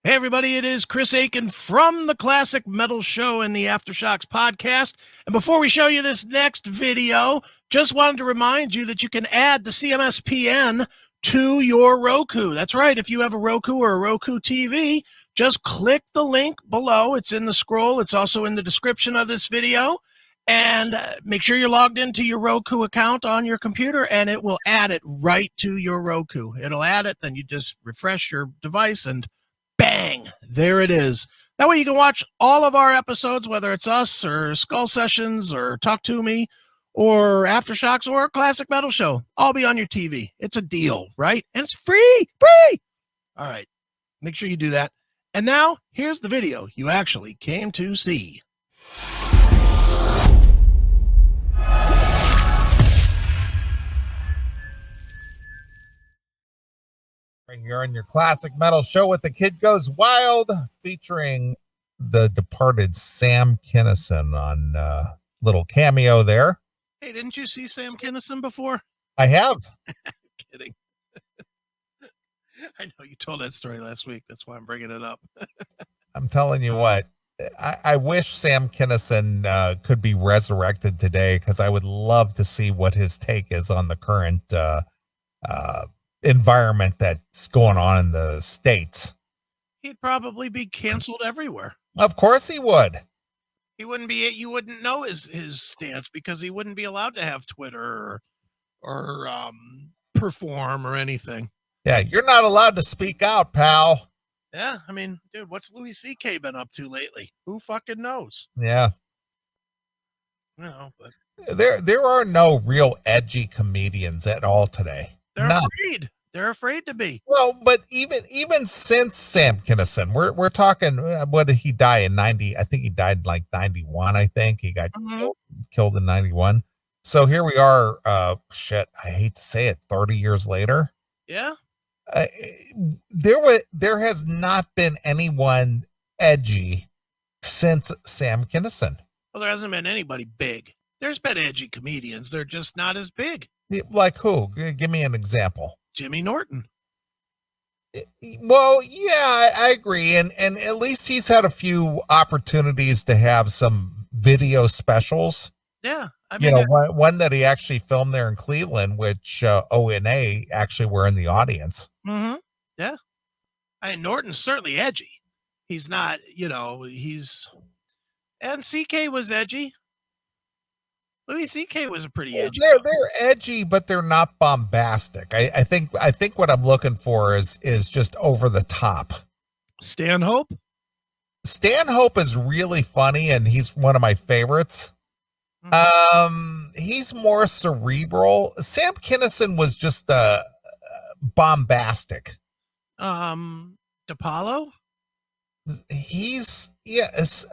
Hey, everybody, it is Chris Aiken from the Classic Metal Show and the Aftershocks podcast. And before we show you this next video, just wanted to remind you that you can add the CMS PN to your Roku. That's right. If you have a Roku or a Roku TV, just click the link below. It's in the scroll. It's also in the description of this video. And make sure you're logged into your Roku account on your computer, and it will add it right to your Roku. It'll add it, then you just refresh your device, and bang, there it is. That way you can watch all of our episodes, whether it's us or Skull Sessions or Talk to Me or Aftershocks or Classic Metal Show. All be on your TV. It's a deal, right? And it's free. All right, make sure you do that. And now, here's the video you actually came to see. Right here on your Classic Metal Show with The Kid Goes Wild, featuring the departed Sam Kinison on little cameo there. Hey, didn't you see Sam Kinison before? I have. Kidding. I know you told that story last week. That's why I'm bringing it up. I'm telling you what, I wish Sam Kinison could be resurrected today, because I would love to see what his take is on the current environment that's going on in the States. He'd probably be canceled everywhere. Of course he would. He wouldn't be, you wouldn't know his stance, because he wouldn't be allowed to have Twitter or perform or anything. Yeah, you're not allowed to speak out, pal. Yeah, I mean, dude, what's Louis C.K. been up to lately? Who fucking knows? Yeah. No, but there are no real edgy comedians at all today. they're None. afraid. They're afraid to be. Well, but even since Sam Kinison, we're talking. What did he die in 90? I think he died in like 91. I think he got killed in 91. So here we are. Shit, I hate to say it. 30 years later. Yeah. There has not been anyone edgy since Sam Kinison. Well, there hasn't been anybody big. There's been edgy comedians. They're just not as big. Like who? Give me an example. Jimmy Norton. Well, yeah, I agree. And at least he's had a few opportunities to have some video specials. Yeah. I mean, one that he actually filmed there in Cleveland, which ONA actually were in the audience. Mm-hmm. Yeah. I mean, Norton's certainly edgy. He's not, and CK was edgy. Louis C.K. was a pretty edgy. They're edgy, but they're not bombastic. I think what I'm looking for is just over the top. Stanhope is really funny, and he's one of my favorites. He's more cerebral. Sam Kinison was just bombastic. DePaulo? He's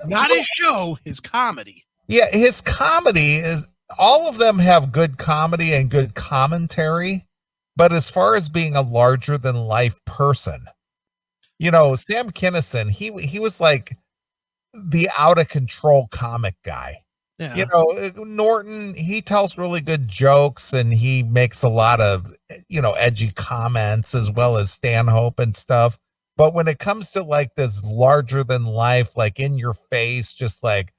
not his show, his comedy. Yeah, his comedy is, all of them have good comedy and good commentary, but as far as being a larger than life person, Sam Kinison, he was like the out of control comic guy. Yeah. Norton, he tells really good jokes, and he makes a lot of, edgy comments, as well as Stanhope and stuff. But when it comes to like this larger than life, like in your face, just like,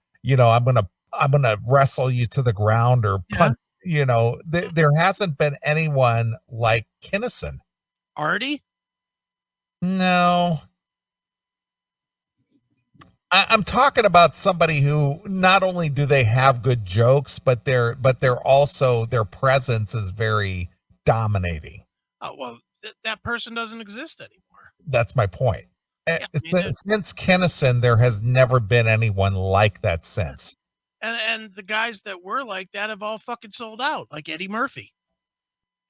I'm gonna wrestle you to the ground or punch, there hasn't been anyone like Kinison. Artie? No. I'm talking about somebody who not only do they have good jokes, but they're also, their presence is very dominating. Oh, well, that person doesn't exist anymore. That's my point. Yeah, since Kinison, there has never been anyone like that since. And the guys that were like that have all fucking sold out, like Eddie Murphy.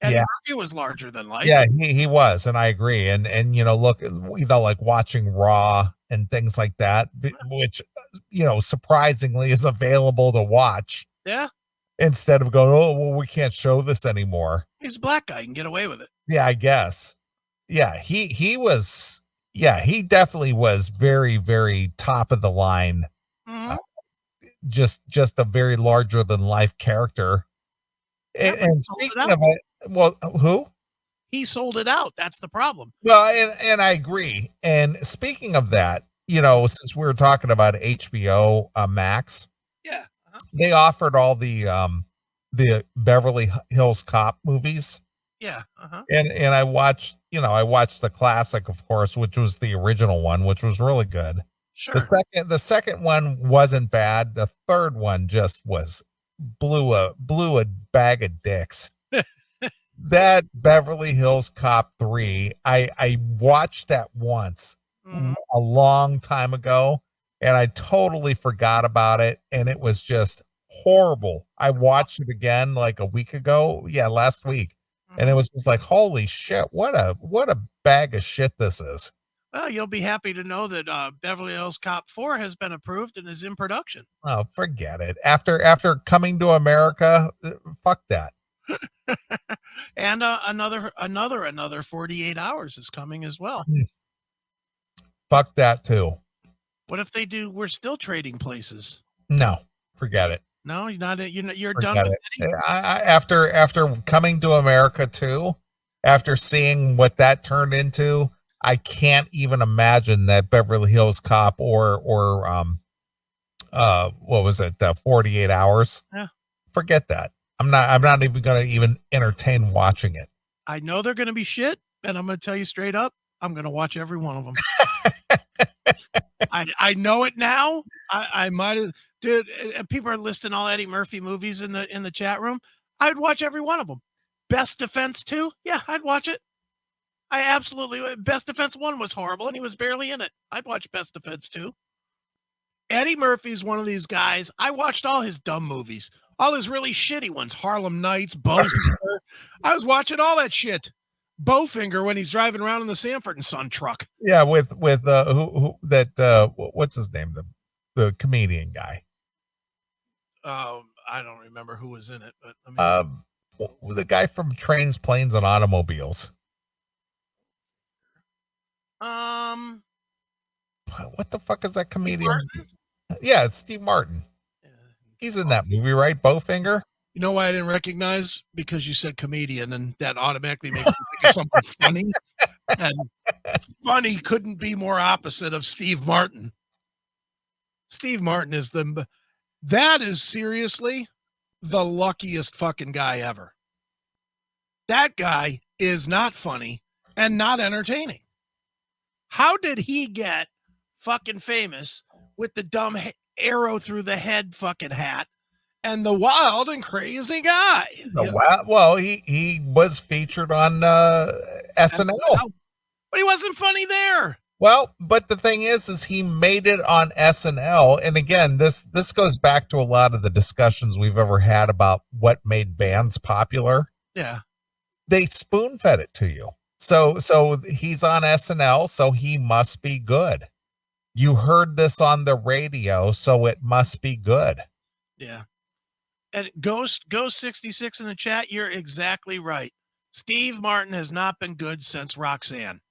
Eddie Murphy was larger than life. Yeah, he was, and I agree. And look, like watching Raw and things like that, which surprisingly is available to watch. Yeah. Instead of going, oh, well, we can't show this anymore. He's a black guy, he can get away with it. Yeah, I guess. Yeah, he was. Yeah, he definitely was very, very top of the line. Mm-hmm. Just a very larger than life character. And speaking of it, well, who? He sold it out. That's the problem. Well, and I agree. And speaking of that, since we were talking about HBO Max, Yeah. they offered all the Beverly Hills Cop movies. Yeah. And I watched the classic, of course, which was the original one, which was really good. Sure. The second one wasn't bad. The third one just blew a bag of dicks. That Beverly Hills Cop 3, I watched that once a long time ago, and I totally forgot about it, and it was just horrible. I watched it again like a week ago. Yeah, last week. And it was just like, holy shit, what a bag of shit this is. Well, you'll be happy to know that Beverly Hills Cop 4 has been approved and is in production. Oh, forget it. After Coming to America, fuck that. And another 48 hours is coming as well. Fuck that too. What if they do? We're still trading places. No, forget it. No, you're not. You're done Forget with it. it. After Coming to America too, after seeing what that turned into, I can't even imagine that Beverly Hills Cop or what was it, 48 Hours. Yeah. Forget that. I'm not even going to even entertain watching it. I know they're going to be shit, and I'm going to tell you straight up, I'm going to watch every one of them. I know it now. I might have, dude. People are listing all Eddie Murphy movies in the chat room. I'd watch every one of them. Best Defense 2, yeah, I'd watch it. I absolutely would. Best Defense 1 was horrible, and he was barely in it. I'd watch Best Defense 2. Eddie Murphy's one of these guys. I watched all his dumb movies, all his really shitty ones, Harlem Nights, Bowfinger. I was watching all that shit. Bowfinger when he's driving around in the Sanford and Son truck. Yeah, with who that what's his name, the comedian guy. I don't remember who was in it, but the guy from Trains, Planes, and Automobiles. What the fuck is that comedian? Yeah, it's Steve Martin. Yeah. He's in that movie, right? Bowfinger. You know why I didn't recognize? Because you said comedian, and that automatically makes me think of something funny. And funny couldn't be more opposite of Steve Martin. Steve Martin is that is seriously the luckiest fucking guy ever. That guy is not funny and not entertaining. How did he get fucking famous with the dumb arrow through the head fucking hat and the wild and crazy guy? Well, he was featured on SNL. But he wasn't funny there. Well, but the thing is he made it on SNL. And again, this goes back to a lot of the discussions we've ever had about what made bands popular. Yeah. They spoon fed it to you. So he's on SNL, so he must be good. You heard this on the radio, so it must be good. Yeah. And Ghost 66 in the chat, you're exactly right. Steve Martin has not been good since Roxanne.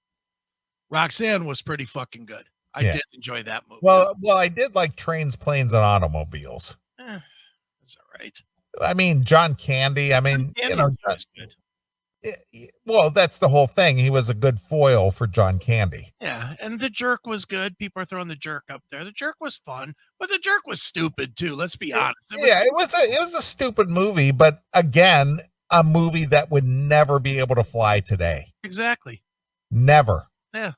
Roxanne was pretty fucking good. I did enjoy that movie. Well, I did like Trains, Planes, and Automobiles. That's all right. I mean, John Candy. I mean, that's good. Well, that's the whole thing. He was a good foil for John Candy. Yeah, and The Jerk was good. People are throwing The Jerk up there. The Jerk was fun, but The Jerk was stupid too. Let's be honest. It was a stupid movie, but again, a movie that would never be able to fly today. Exactly. Never. Yeah,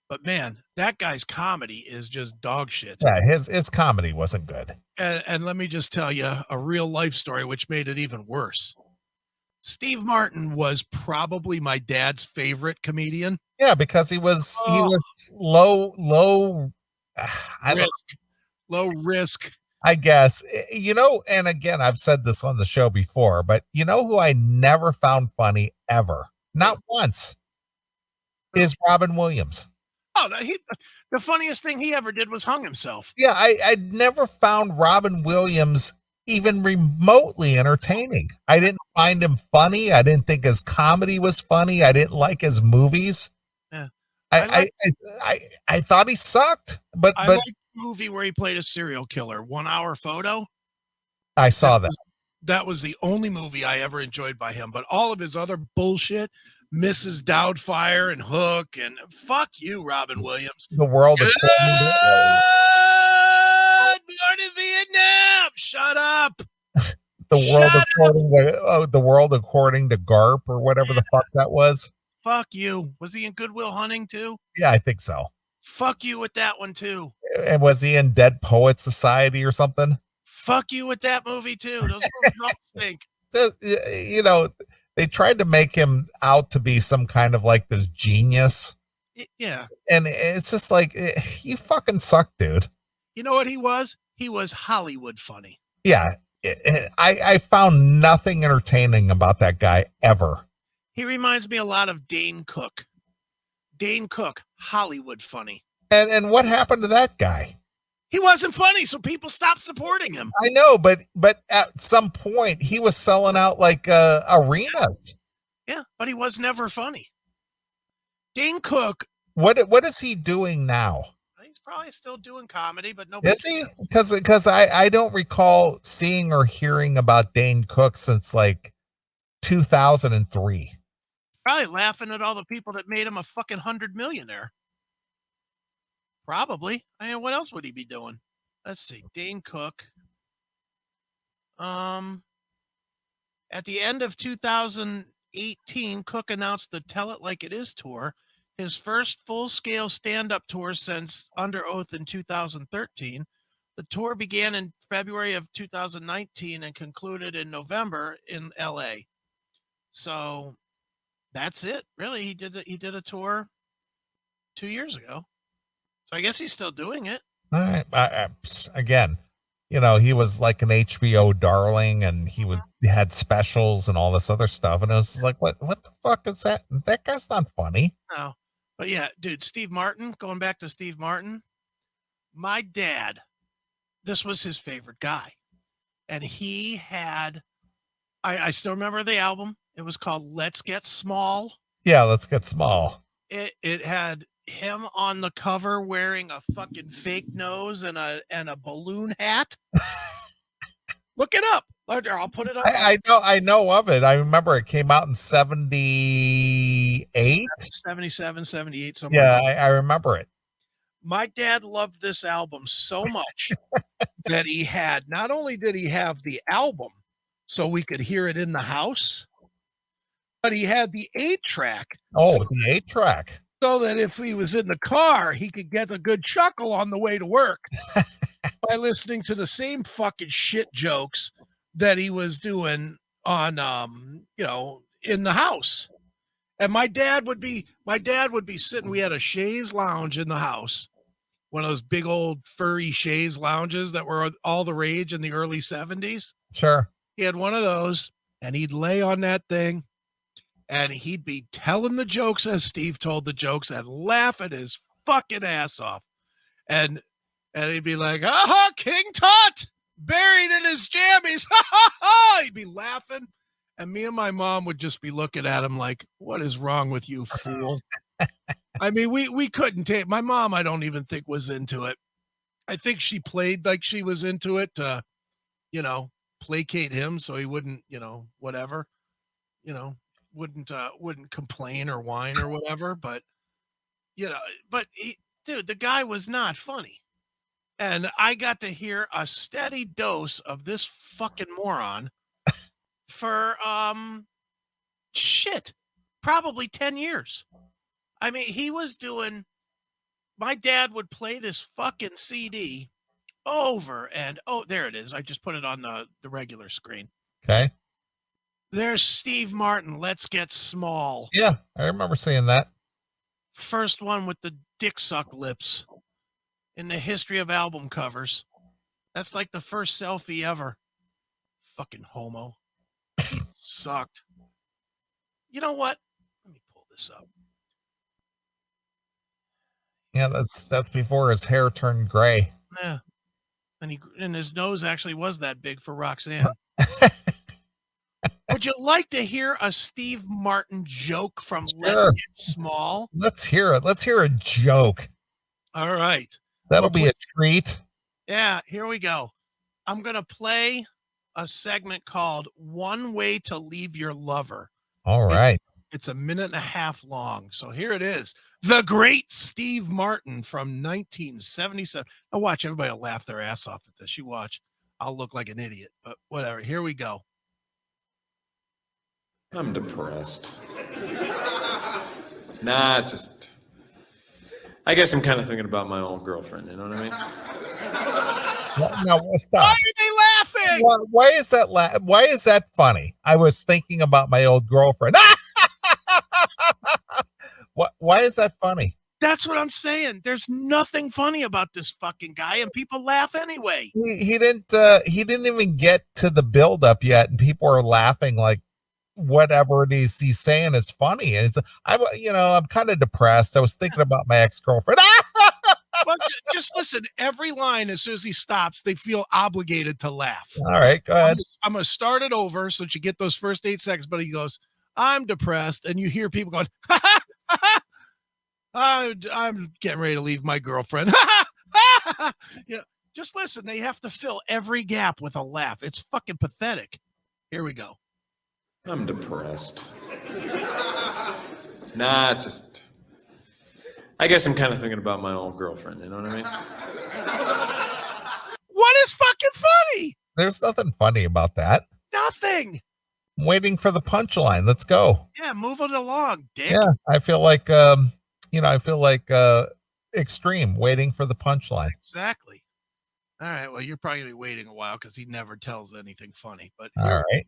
but man, that guy's comedy is just dog shit. Yeah, his comedy wasn't good. And let me just tell you a real life story, which made it even worse. Steve Martin was probably my dad's favorite comedian. Yeah, because he was low risk. I guess, and again, I've said this on the show before, but you know who I never found funny ever, not once, is Robin Williams. Oh, the funniest thing he ever did was hung himself. Yeah, I never found Robin Williams even remotely entertaining. I didn't find him funny. I didn't think his comedy was funny. I didn't like his movies. Yeah, I thought he sucked. But liked the movie where he played a serial killer, 1 Hour Photo. I saw that. That was the only movie I ever enjoyed by him. But all of his other bullshit, Mrs. Doubtfire and Hook, and fuck you, Robin Williams. The world Good according morning, Vietnam. Shut up. the Shut world according to Garp or whatever the fuck that was. Fuck you. Was he in Good Will Hunting too? Yeah, I think so. Fuck you with that one too. And was he in Dead Poet Society or something? Fuck you with that movie too. Those movies all stink. So, you know, they tried to make him out to be some kind of like this genius. Yeah. And it's just like, you fucking suck, dude. You know what he was? He was Hollywood funny. Yeah. I found nothing entertaining about that guy ever. He reminds me a lot of Dane Cook. Dane Cook, Hollywood funny. And what happened to that guy? He wasn't funny, so people stopped supporting him. I know, but at some point he was selling out like arenas. Yeah, but he was never funny. Dane Cook. What is he doing now? He's probably still doing comedy, but nobody. Is he? Because I don't recall seeing or hearing about Dane Cook since like 2003. Probably laughing at all the people that made him a fucking $100 millionaire. Probably. I mean, what else would he be doing? Let's see. Dane Cook. At the end of 2018, Cook announced the Tell It Like It Is tour, his first full-scale stand-up tour since Under Oath in 2013. The tour began in February of 2019 and concluded in November in LA. So that's it. Really, he did a tour 2 years ago. So I guess he's still doing it. All right. Again, you know, he was like an HBO darling, and he had specials and all this other stuff, and it was like, what the fuck is that? That guy's not funny. No, but yeah, dude, Steve Martin. Going back to Steve Martin, my dad, this was his favorite guy, and he had. I still remember the album. It was called "Let's Get Small." Yeah, Let's Get Small. It had him on the cover wearing a fucking fake nose and a balloon hat. Look it up. I'll put it up. I know of it. I remember it came out in 78, 77, 78, somewhere. Yeah, I remember it. My dad loved this album so much that he had, not only did he have the album so we could hear it in the house, but he had the 8-track. Oh, the 8-track. So that if he was in the car, he could get a good chuckle on the way to work by listening to the same fucking shit jokes that he was doing on, in the house. And my dad would be sitting. We had a chaise lounge in the house, one of those big old furry chaise lounges that were all the rage in the early 70s. Sure. He had one of those, and he'd lay on that thing. And he'd be telling the jokes as Steve told the jokes and laughing his fucking ass off. And he'd be like, aha, King Tut, buried in his jammies. Ha, ha, ha. He'd be laughing. And me and my mom would just be looking at him like, what is wrong with you, fool? I mean, we couldn't take, my mom, I don't even think was into it. I think she played like she was into it to, placate him so he wouldn't, whatever, wouldn't complain or whine or whatever, but dude, the guy was not funny. And I got to hear a steady dose of this fucking moron for probably 10 years. I mean, he was doing, my dad would play this fucking CD over and there it is. I just put it on the regular screen. Okay. There's Steve Martin, Let's Get Small. Yeah, I remember seeing that. First one with the dick suck lips in the history of album covers. That's like the first selfie ever. Fucking homo. Sucked. You know what? Let me pull this up. Yeah, that's before his hair turned gray. Yeah. And his nose actually was that big for Roxanne. Would you like to hear a Steve Martin joke from Let's Get Small? Let's hear it. Let's hear a joke. All right. That'll be a treat. Yeah, here we go. I'm going to play a segment called One Way to Leave Your Lover. All right. It's a minute and a half long. So here it is. The Great Steve Martin from 1977. Now watch, everybody will laugh their ass off at this. You watch. I'll look like an idiot, but whatever. Here we go. I'm depressed. Nah, it's just... I guess I'm kind of thinking about my old girlfriend, you know what I mean? No, Why stop. are they laughing? Why is that? Why is that funny? I was thinking about my old girlfriend. Why is that funny? That's what I'm saying. There's nothing funny about this fucking guy, and people laugh anyway. He didn't even get to the build up yet, and people are laughing like whatever it is he's saying is funny. And I'm kind of depressed. I was thinking about my ex-girlfriend. But just listen, every line, as soon as he stops, they feel obligated to laugh. All right, go ahead. I'm going to start it over so that you get those first 8 seconds. But he goes, I'm depressed. And you hear people going, ha ha, ha ha. I'm getting ready to leave my girlfriend. Yeah, just listen. They have to fill every gap with a laugh. It's fucking pathetic. Here we go. I'm depressed. Nah, it's just... I guess I'm kind of thinking about my old girlfriend, you know what I mean? What is fucking funny? There's nothing funny about that. Nothing. I'm waiting for the punchline. Let's go. Yeah, move it along, dick. Yeah, I feel like extreme, waiting for the punchline. Exactly. All right. Well, you're probably gonna be waiting a while because he never tells anything funny. But All right.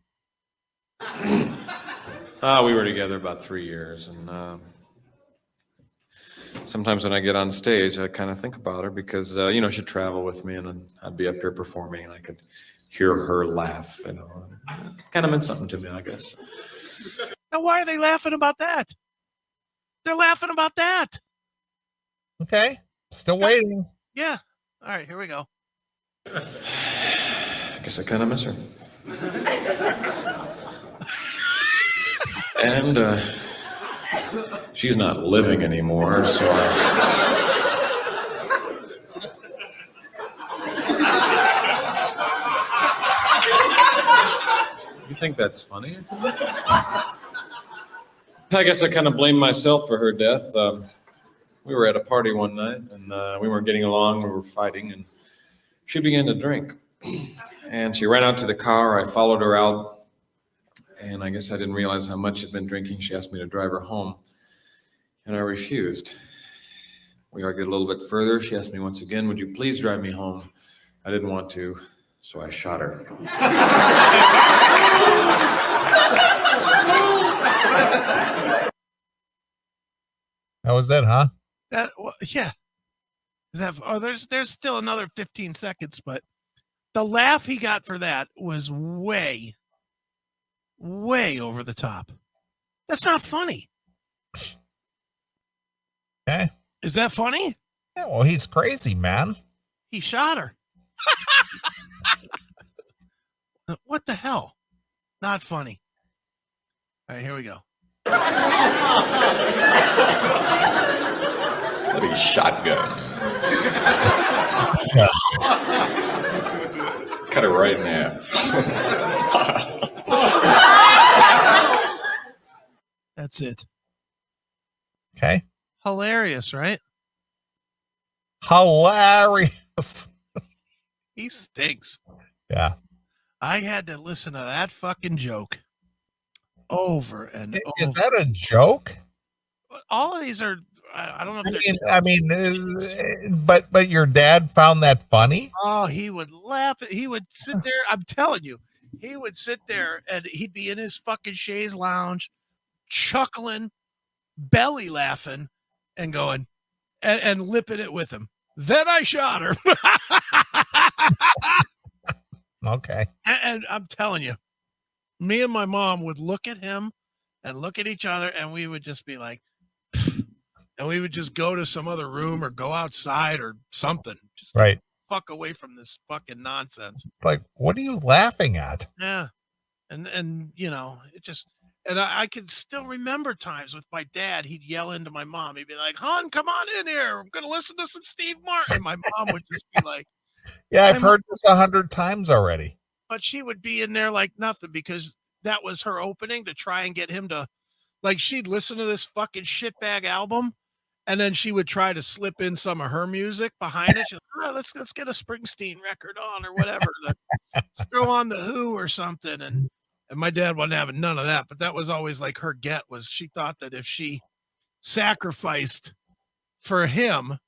We were together about 3 years, and sometimes when I get on stage, I kind of think about her because, she'd travel with me, and then I'd be up here performing, and I could hear her laugh, kind of meant something to me, I guess. Now, why are they laughing about that? They're laughing about that. Okay. Still waiting. Yeah. All right. Here we go. I guess I kind of miss her. And she's not living anymore, so You think that's funny? I guess I kind of blame myself for her death. We were at a party one night, and we weren't getting along. We were fighting, and she began to drink. And she ran out to the car. I followed her out. And I guess I didn't realize how much she'd been drinking. She asked me to drive her home, and I refused. We argued a little bit further. She asked me once again, would you please drive me home? I didn't want to, so I shot her. That was it, huh? Yeah. There's still another 15 seconds, but the laugh he got for that was way over the top. That's not funny. Okay. Is that funny? Yeah, well, he's crazy, man. He shot her. What the hell? Not funny. All right, here we go. Bloody shotgun. Cut it right in half. That's it. Okay. Hilarious, right? Hilarious. He stinks. Yeah. I had to listen to that fucking joke over and over. Is that a joke? All of these are, I don't know if but your dad found that funny? Oh, he would laugh. He would sit there. I'm telling you, he would sit there and he'd be in his fucking chaise lounge, chuckling, belly laughing, and going and lipping it with him. Then I shot her. Okay. And I'm telling you, me and my mom would look at him and look at each other, and we would just be like, and we would just go to some other room or go outside or something. Just right. Fuck away from this fucking nonsense. Like, what are you laughing at? Yeah. And it just, and I can still remember times with my dad, he'd yell into my mom. He'd be like, hon, come on in here. I'm going to listen to some Steve Martin. My mom would just be like, yeah, I've heard this 100 times already. But she would be in there like nothing because that was her opening to try and get him to Like she'd listen to this fucking shitbag album, and then she would try to slip in some of her music behind it. She's like, oh, let's get a Springsteen record on or whatever. Let's throw on the Who or something. And my dad wasn't having none of that. But that was always like her get was she thought that if she sacrificed for him,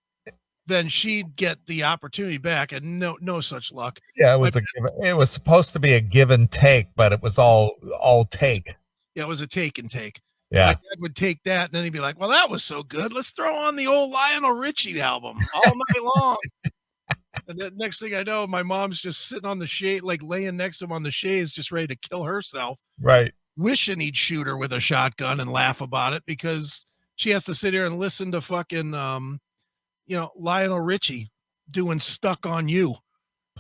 then she'd get the opportunity back. And no such luck. Yeah, it was supposed to be a give and take, but it was all take. Yeah, it was a take and take. Yeah. My dad would take that and then he'd be like, well, that was so good. Let's throw on the old Lionel Richie album all night long. And then next thing I know, my mom's just sitting on the shade, like laying next to him on the shades, just ready to kill herself. Right. Wishing he'd shoot her with a shotgun and laugh about it because she has to sit here and listen to fucking, Lionel Richie doing Stuck on You.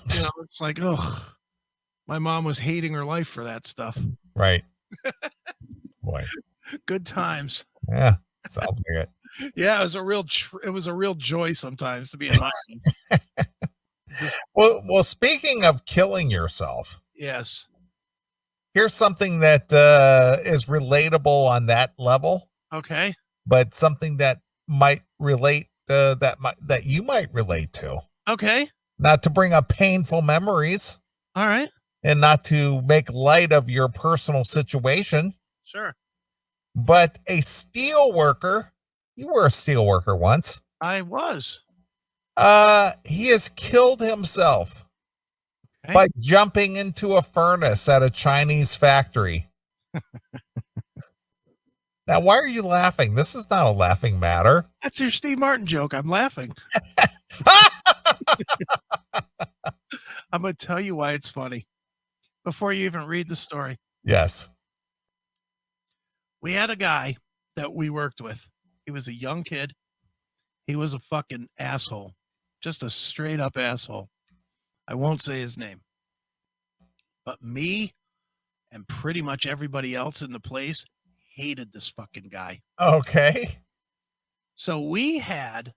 It's like, oh, my mom was hating her life for that stuff. Right. Boy. Good times. Yeah. Sounds like it. Yeah, it was a real joy sometimes to be in my Well, speaking of killing yourself, yes. here's something that is relatable on that level. Okay. But something that might relate that you might relate to. Okay. Not to bring up painful memories. All right. And not to make light of your personal situation. Sure. But a steel worker, you were a steel worker once. I was. He has killed himself by jumping into a furnace at a Chinese factory. Now, why are you laughing? This is not a laughing matter. That's your Steve Martin joke. I'm laughing. I'm going to tell you why it's funny before you even read the story. Yes. We had a guy that we worked with. He was a young kid. He was a fucking asshole. Just a straight up asshole. I won't say his name. But me and pretty much everybody else in the place hated this fucking guy. Okay. So we had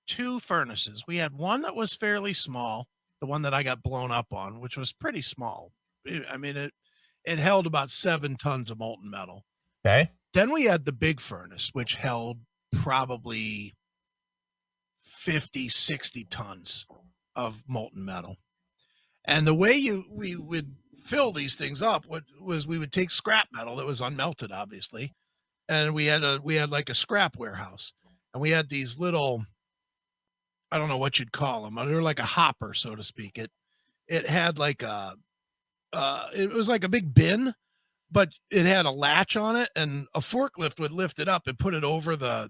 two furnaces. We had one that was fairly small, the one that I got blown up on, which was pretty small. It held about 7 tons of molten metal. Okay. Then we had the big furnace, which held probably 50, 60 tons of molten metal. And the way we would fill these things up was we would take scrap metal that was unmelted, obviously, and we had like a scrap warehouse, and we had these little, I don't know what you'd call them, they're like a hopper, so to speak. It had like it was like a big bin, but it had a latch on it, and a forklift would lift it up and put it over the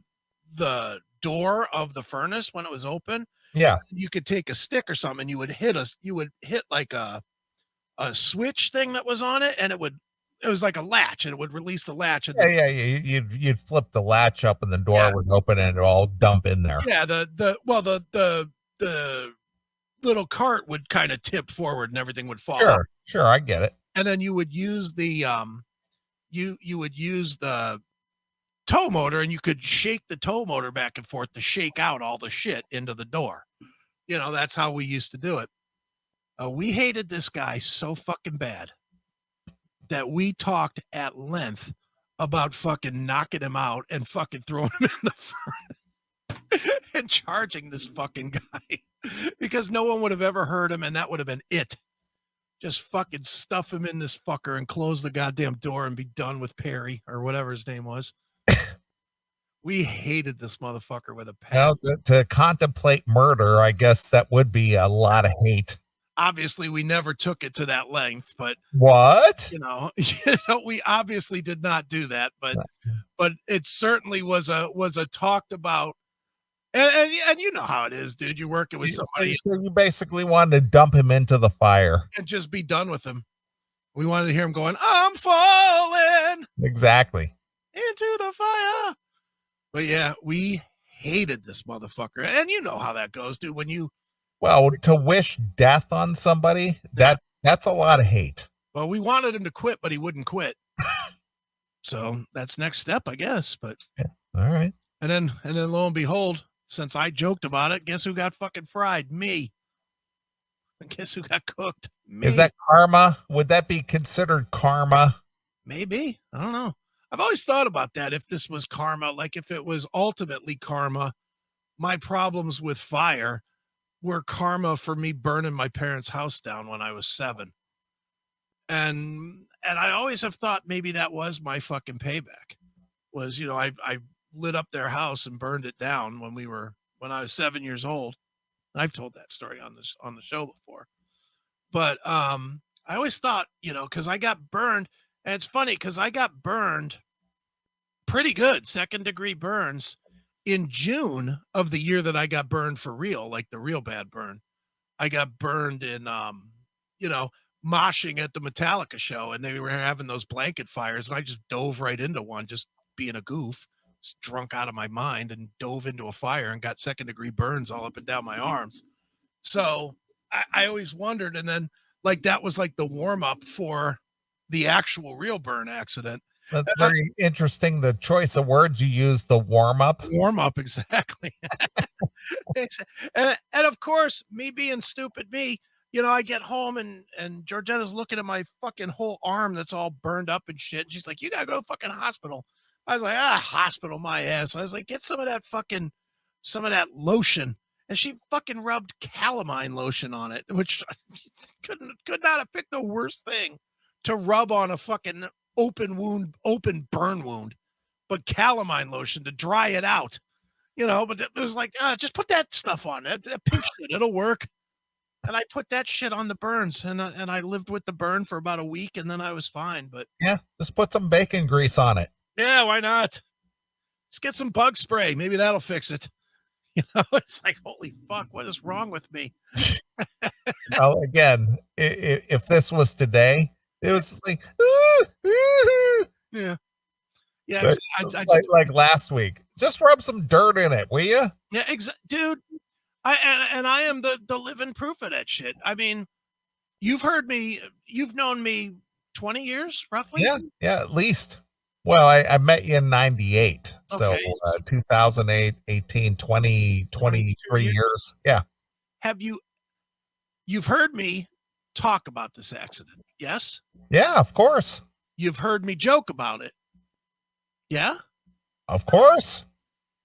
door of the furnace when it was open. Yeah. You could take a stick or something and you would hit like a switch thing that was on it, and it was like a latch, and it would release the latch. And You'd flip the latch up and the door would open and it all dump in there. Yeah. The little cart would kind of tip forward and everything would fall out. Sure. I get it. And then you would use the you would use the tow motor, and you could shake the tow motor back and forth to shake out all the shit into the door. That's how we used to do it. We hated this guy so fucking bad that we talked at length about fucking knocking him out and fucking throwing him in the furnace and charging this fucking guy because no one would have ever heard him, and that would have been it. Just fucking stuff him in this fucker and close the goddamn door and be done with Perry or whatever his name was. We hated this motherfucker with a passion. To contemplate murder, I guess that would be a lot of hate. Obviously, we never took it to that length, but what? We obviously did not do that, but it certainly was a talked about. And you know how it is, dude. You're working with somebody. So you basically wanted to dump him into the fire and just be done with him. We wanted to hear him going, "I'm falling." Exactly. Into the fire. But yeah, we hated this motherfucker. And you know how that goes, dude. Well, to wish death on somebody, that's a lot of hate. Well, we wanted him to quit, but he wouldn't quit. So that's next step, I guess. But yeah. All right. And then lo and behold, since I joked about it, guess who got fucking fried? Me. And guess who got cooked? Me. Is that karma? Would that be considered karma? Maybe. I don't know. I've always thought about that. If this was karma, like if it was ultimately karma, my problems with fire were karma for me burning my parents' house down when I was 7. And I always have thought maybe that was my fucking payback. Was, I lit up their house and burned it down when I was 7 years old. And I've told that story on the show before. But I always thought, because I got burned, and it's funny because I got burned pretty good, second-degree burns in June of the year that I got burned for real, like the real bad burn. I got burned in, moshing at the Metallica show, and they were having those blanket fires, and I just dove right into one, just being a goof, just drunk out of my mind, and dove into a fire and got second-degree burns all up and down my arms. So I always wondered, and then like that was like the warm-up for the actual real burn accident. That's very interesting. The choice of words you use, the warm up. Exactly. and of course, me being stupid me, I get home and Georgetta's looking at my fucking whole arm that's all burned up and shit. She's like, "You gotta go to the fucking hospital." I was like, hospital my ass. I was like, "Get some of that lotion." And she fucking rubbed calamine lotion on it, which could not have picked the worst thing to rub on a fucking open burn wound, but calamine lotion to dry it out, but it was like, just put that stuff on it, that pink shit, it'll work. And I put that shit on the burns, and I lived with the burn for about a week, and then I was fine. But yeah, just put some bacon grease on it. Yeah, why not? Just get some bug spray. Maybe that'll fix it. It's like, holy fuck, what is wrong with me? Well, again, if this was today, it was like, yeah. Yeah, but, like last week. Just rub some dirt in it, will you? Yeah, dude. I am the living proof of that shit. I mean, you've known me 20 years, roughly? Yeah, at least. Well, I met you in 98. So Okay. 2008, 18, 20, 23 years. Yeah. You've heard me talk about this accident, yes? Yeah, of course. You've heard me joke about it. Yeah? Of course.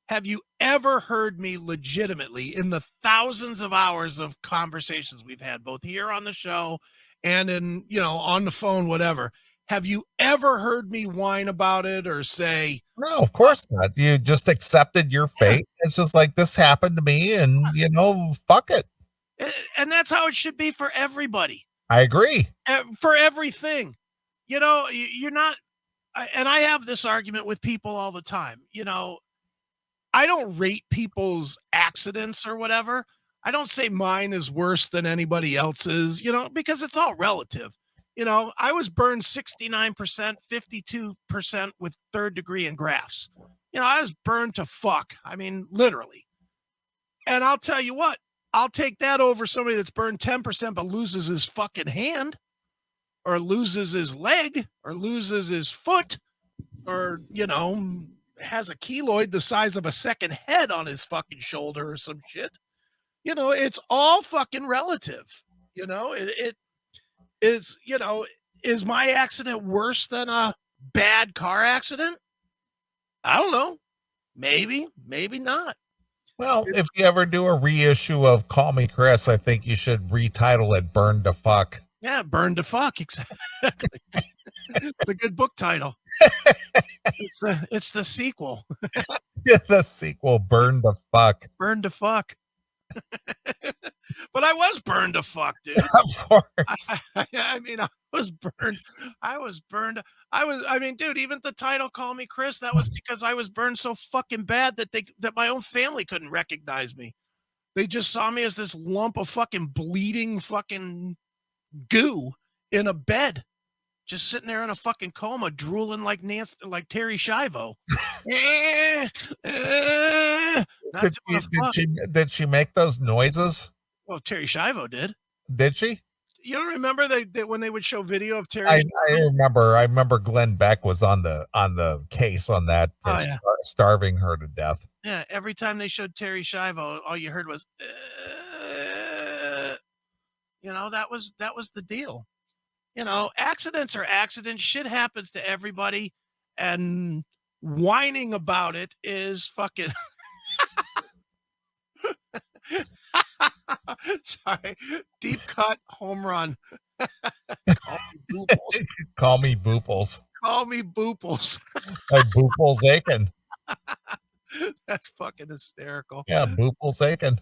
Have you ever heard me legitimately in the thousands of hours of conversations we've had, both here on the show and in, on the phone, whatever? Have you ever heard me whine about it or say, no, of course not. You just accepted your fate. Yeah. It's just like, this happened to me and, fuck it. And that's how it should be for everybody. I agree. For everything. You're not, and I have this argument with people all the time. I don't rate people's accidents or whatever. I don't say mine is worse than anybody else's, because it's all relative. I was burned 69%, 52% with 3rd degree in grafts. I was burned to fuck. I mean, literally. And I'll tell you what, I'll take that over somebody that's burned 10% but loses his fucking hand or loses his leg or loses his foot or, has a keloid the size of a second head on his fucking shoulder or some shit. It's all fucking relative. It is, is my accident worse than a bad car accident? I don't know. Maybe not. Well, if you ever do a reissue of Call Me Chris, I think you should retitle it Burn to Fuck. Yeah, Burn to Fuck, exactly. It's a good book title. It's the sequel. Yeah, the sequel, Burn to Fuck. Burn to Fuck. But I was burned to fuck, dude. Of course. I mean, I was burned. I mean, dude, even the title Call Me Chris, that was because I was burned so fucking bad that my own family couldn't recognize me. They just saw me as this lump of fucking bleeding fucking goo in a bed, just sitting there in a fucking coma, drooling like Terry Schiavo. Did she make those noises? Well, Terry Schiavo did. Did she? You don't remember that when they would show video of Terry? I remember Glenn Beck was on the case on that for starving her to death. Yeah, every time they showed Terry Schiavo, all you heard was, that was the deal. Accidents are accidents. Shit happens to everybody. and whining about it is fucking sorry, deep cut home run. Call me Booples. Call me Booples. Call me Booples. My Booples aching. That's fucking hysterical. Yeah, Booples aching.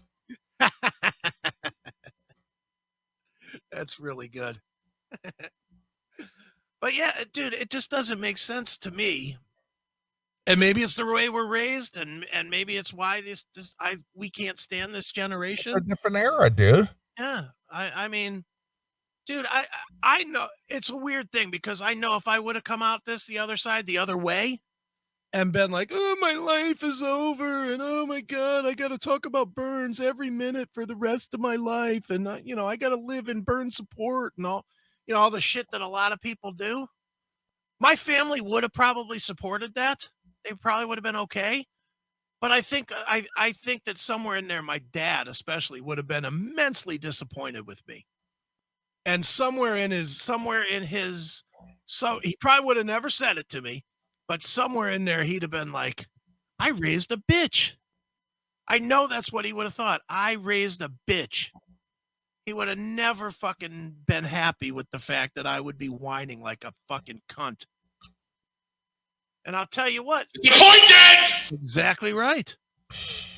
That's really good. But yeah, dude, it just doesn't make sense to me. And maybe it's the way we're raised, and maybe it's why we can't stand this It's a generation. different era, dude. Yeah, I mean, dude, I know it's a weird thing because I know if I would have come out the other side, the other way, and been like, oh, my life is over, and oh my God, I got to talk about burns every minute for the rest of my life, and I got to live in burn support and all, all the shit that a lot of people do. My family would have probably supported that. They probably would have been okay. But I think that somewhere in there, my dad especially would have been immensely disappointed with me. And somewhere in his, so he probably would have never said it to me, but somewhere in there, he'd have been like, I raised a bitch. I know that's what he would have thought. I raised a bitch. He would have never fucking been happy with the fact that I would be whining like a fucking cunt. And I'll tell you what. Disappointed! Exactly right.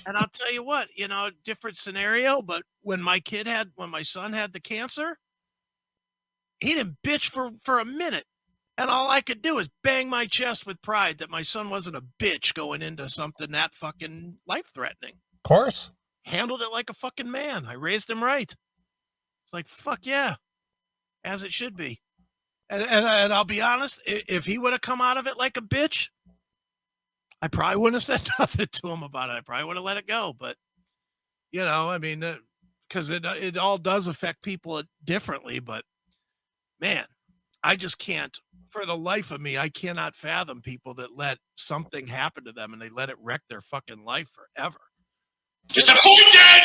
And I'll tell you what, different scenario, but when my son had the cancer, he didn't bitch for a minute. And all I could do is bang my chest with pride that my son wasn't a bitch going into something that fucking life-threatening. Of course. Handled it like a fucking man. I raised him right. It's like, fuck yeah, as it should be. And I'll be honest, if he would have come out of it like a bitch, I probably wouldn't have said nothing to him about it. I probably would have let it go. But, I mean, because it all does affect people differently. But, man, I just can't, for the life of me, I cannot fathom people that let something happen to them and they let it wreck their fucking life forever. Disappointed!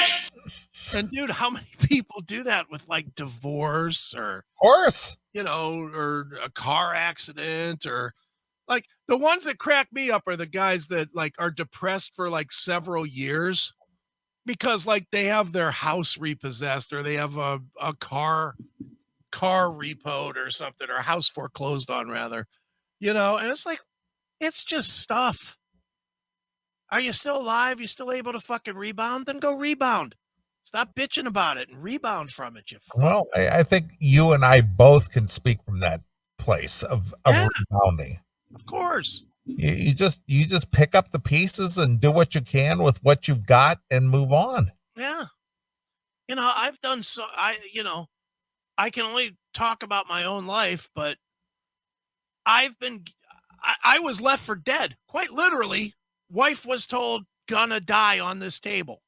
And, dude, how many people do that with, like, divorce or, Of course. or a car accident or, like, the ones that crack me up are the guys that, like, are depressed for, like, several years because, like, they have their house repossessed or they have a car repoed or something or a house foreclosed on, rather, and it's like, it's just stuff. Are you still alive? You still able to fucking rebound? Then go rebound. Stop bitching about it and rebound from it, you fuck. Well, I think you and I both can speak from that place of rebounding. Of course. You just pick up the pieces and do what you can with what you've got and move on. Yeah. I've done so, I can only talk about my own life, but I was left for dead, quite literally. Wife was told, gonna die on this table.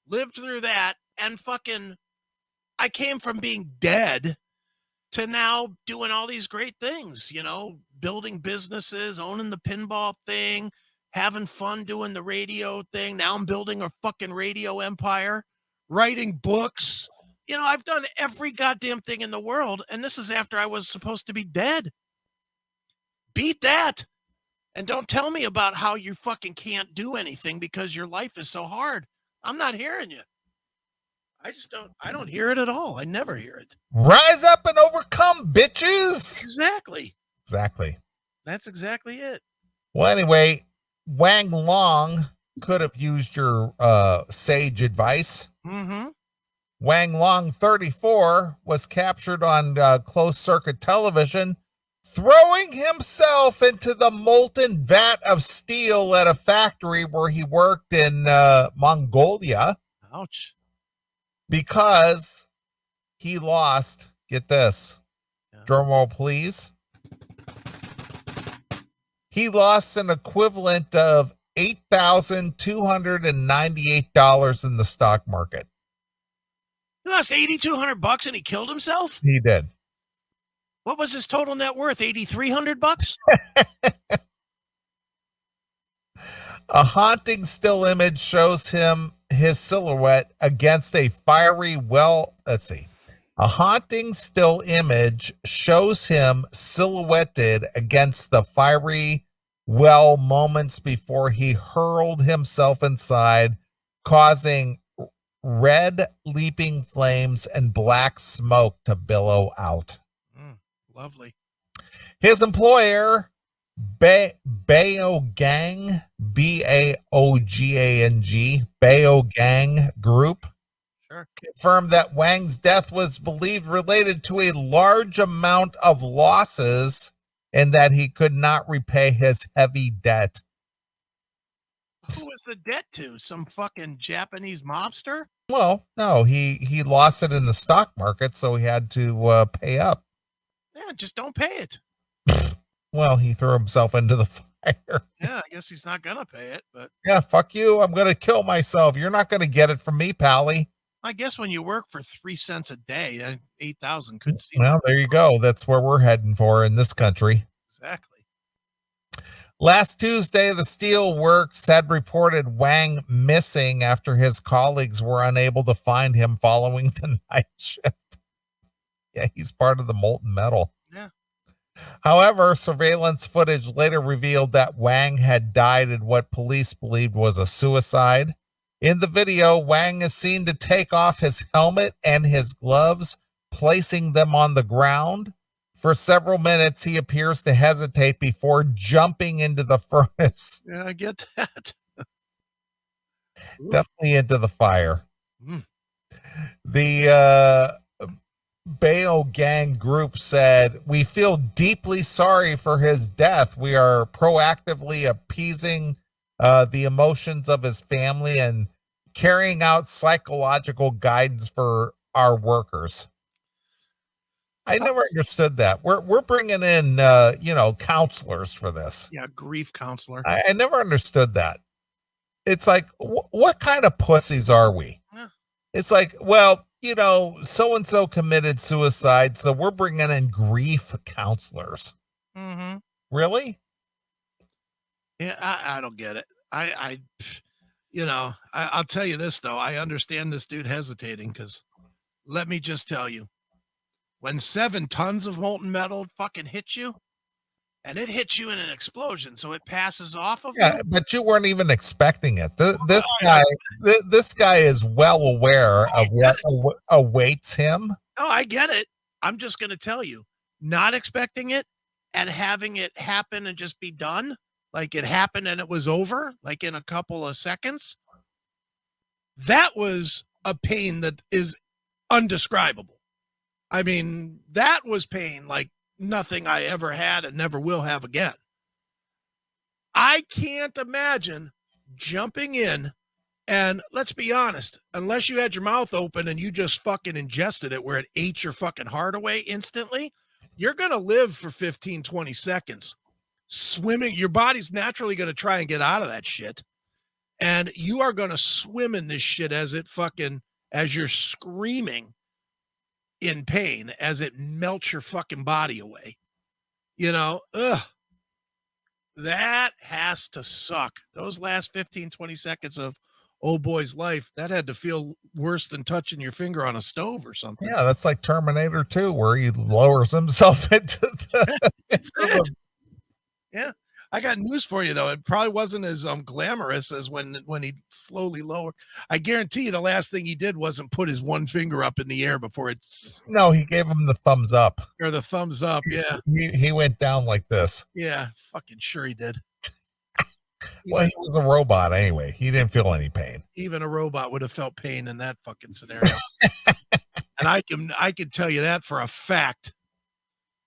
Lived through that, and fucking, I came from being dead to now doing all these great things, building businesses, owning the pinball thing, having fun doing the radio thing. Now I'm building a fucking radio empire, writing books. I've done every goddamn thing in the world, and this is after I was supposed to be dead. Beat that. And don't tell me about how you fucking can't do anything because your life is so hard. I'm not hearing you. I don't hear it at all. I never hear it. Rise up and overcome, bitches. Exactly. That's exactly it. Well, anyway, Wang Long could have used your sage advice. Mm-hmm. Wang Long, 34, was captured on closed circuit television throwing himself into the molten vat of steel at a factory where he worked in Mongolia. Ouch. Because he lost, get this, drum roll please, he lost an equivalent of $8,298 in the stock market. He lost $8,200 and he killed himself? He did. What was his total net worth? $8,300? A haunting still image shows his silhouette against a fiery A haunting still image shows him silhouetted against the fiery well moments before he hurled himself inside, causing red leaping flames and black smoke to billow out. Lovely. His employer, Baogang, Baogang, Baogang Group, Sure. confirmed that Wang's death was believed related to a large amount of losses and that he could not repay his heavy debt. Who was the debt to? Some fucking Japanese mobster? Well, no, he lost it in the stock market, so he had to pay up. Yeah, just don't pay it. Well, he threw himself into the fire. Yeah, I guess he's not gonna pay it, but Yeah, fuck you. I'm going to kill myself. You're not going to get it from me, Pally. I guess when you work for 3 cents a day, that 8,000 could seem Well, there you go. That's where we're heading for in this country. exactly. Last Tuesday, the Steelworks had reported Wang missing after his colleagues were unable to find him following the night shift. Yeah, he's part of the Molten Metal. Yeah. However, surveillance footage later revealed that Wang had died in what police believed was a suicide. In the video, Wang is seen to take off his helmet and his gloves, placing them on the ground. For several minutes, he appears to hesitate before jumping into the furnace, Yeah, I get that. definitely into the fire. Mm. The Baogang group said, "We feel deeply sorry for his death. We are proactively appeasing the emotions of his family and carrying out psychological guidance for our workers." I never understood that. We're bringing in counselors for this. Yeah, grief counselor. I never understood that. It's like, what kind of pussies are we? Yeah. It's like, well, so and so committed suicide, so we're bringing in grief counselors. Mm-hmm. Really? Yeah, I don't get it. I'll tell you this though. I understand this dude hesitating because let me just tell you, when 7 tons of molten metal fucking hits you, and it hits you in an explosion, so it passes off of Yeah, you. but you weren't even expecting it. This guy is well aware of what awaits him. Oh, I get it. I'm just going to tell you, not expecting it and having it happen and just be done, like it happened and it was over, like in a couple of seconds. That was a pain that is undescribable. I mean, that was pain like nothing I ever had and never will have again. I can't imagine jumping in and let's be honest, unless you had your mouth open and you just fucking ingested it where it ate your fucking heart away instantly, you're going to live for 15, 20 seconds. Swimming, your body's naturally going to try and get out of that shit. And you are going to swim in this shit as you're screaming in pain as it melts your fucking body away. That has to suck. Those last 15, 20 seconds of old boy's life, that had to feel worse than touching your finger on a stove or something. Yeah, that's like Terminator 2, where he lowers himself into the Yeah. I got news for you though. It probably wasn't as glamorous as when he slowly lowered. I guarantee you the last thing he did wasn't put his one finger up in the air before it's No, he gave him the thumbs up. or the thumbs up. Yeah. He went down like this. Yeah. Fucking sure he did. Well, he was a robot anyway. He didn't feel any pain. Even a robot would have felt pain in that fucking scenario. And I can tell you that for a fact.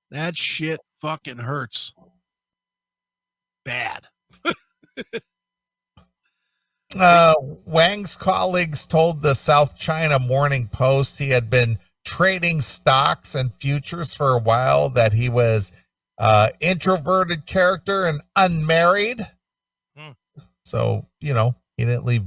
That shit fucking hurts. Bad. Wang's colleagues told the South China Morning Post he had been trading stocks and futures for a while, that he was introverted character and unmarried. So, he didn't leave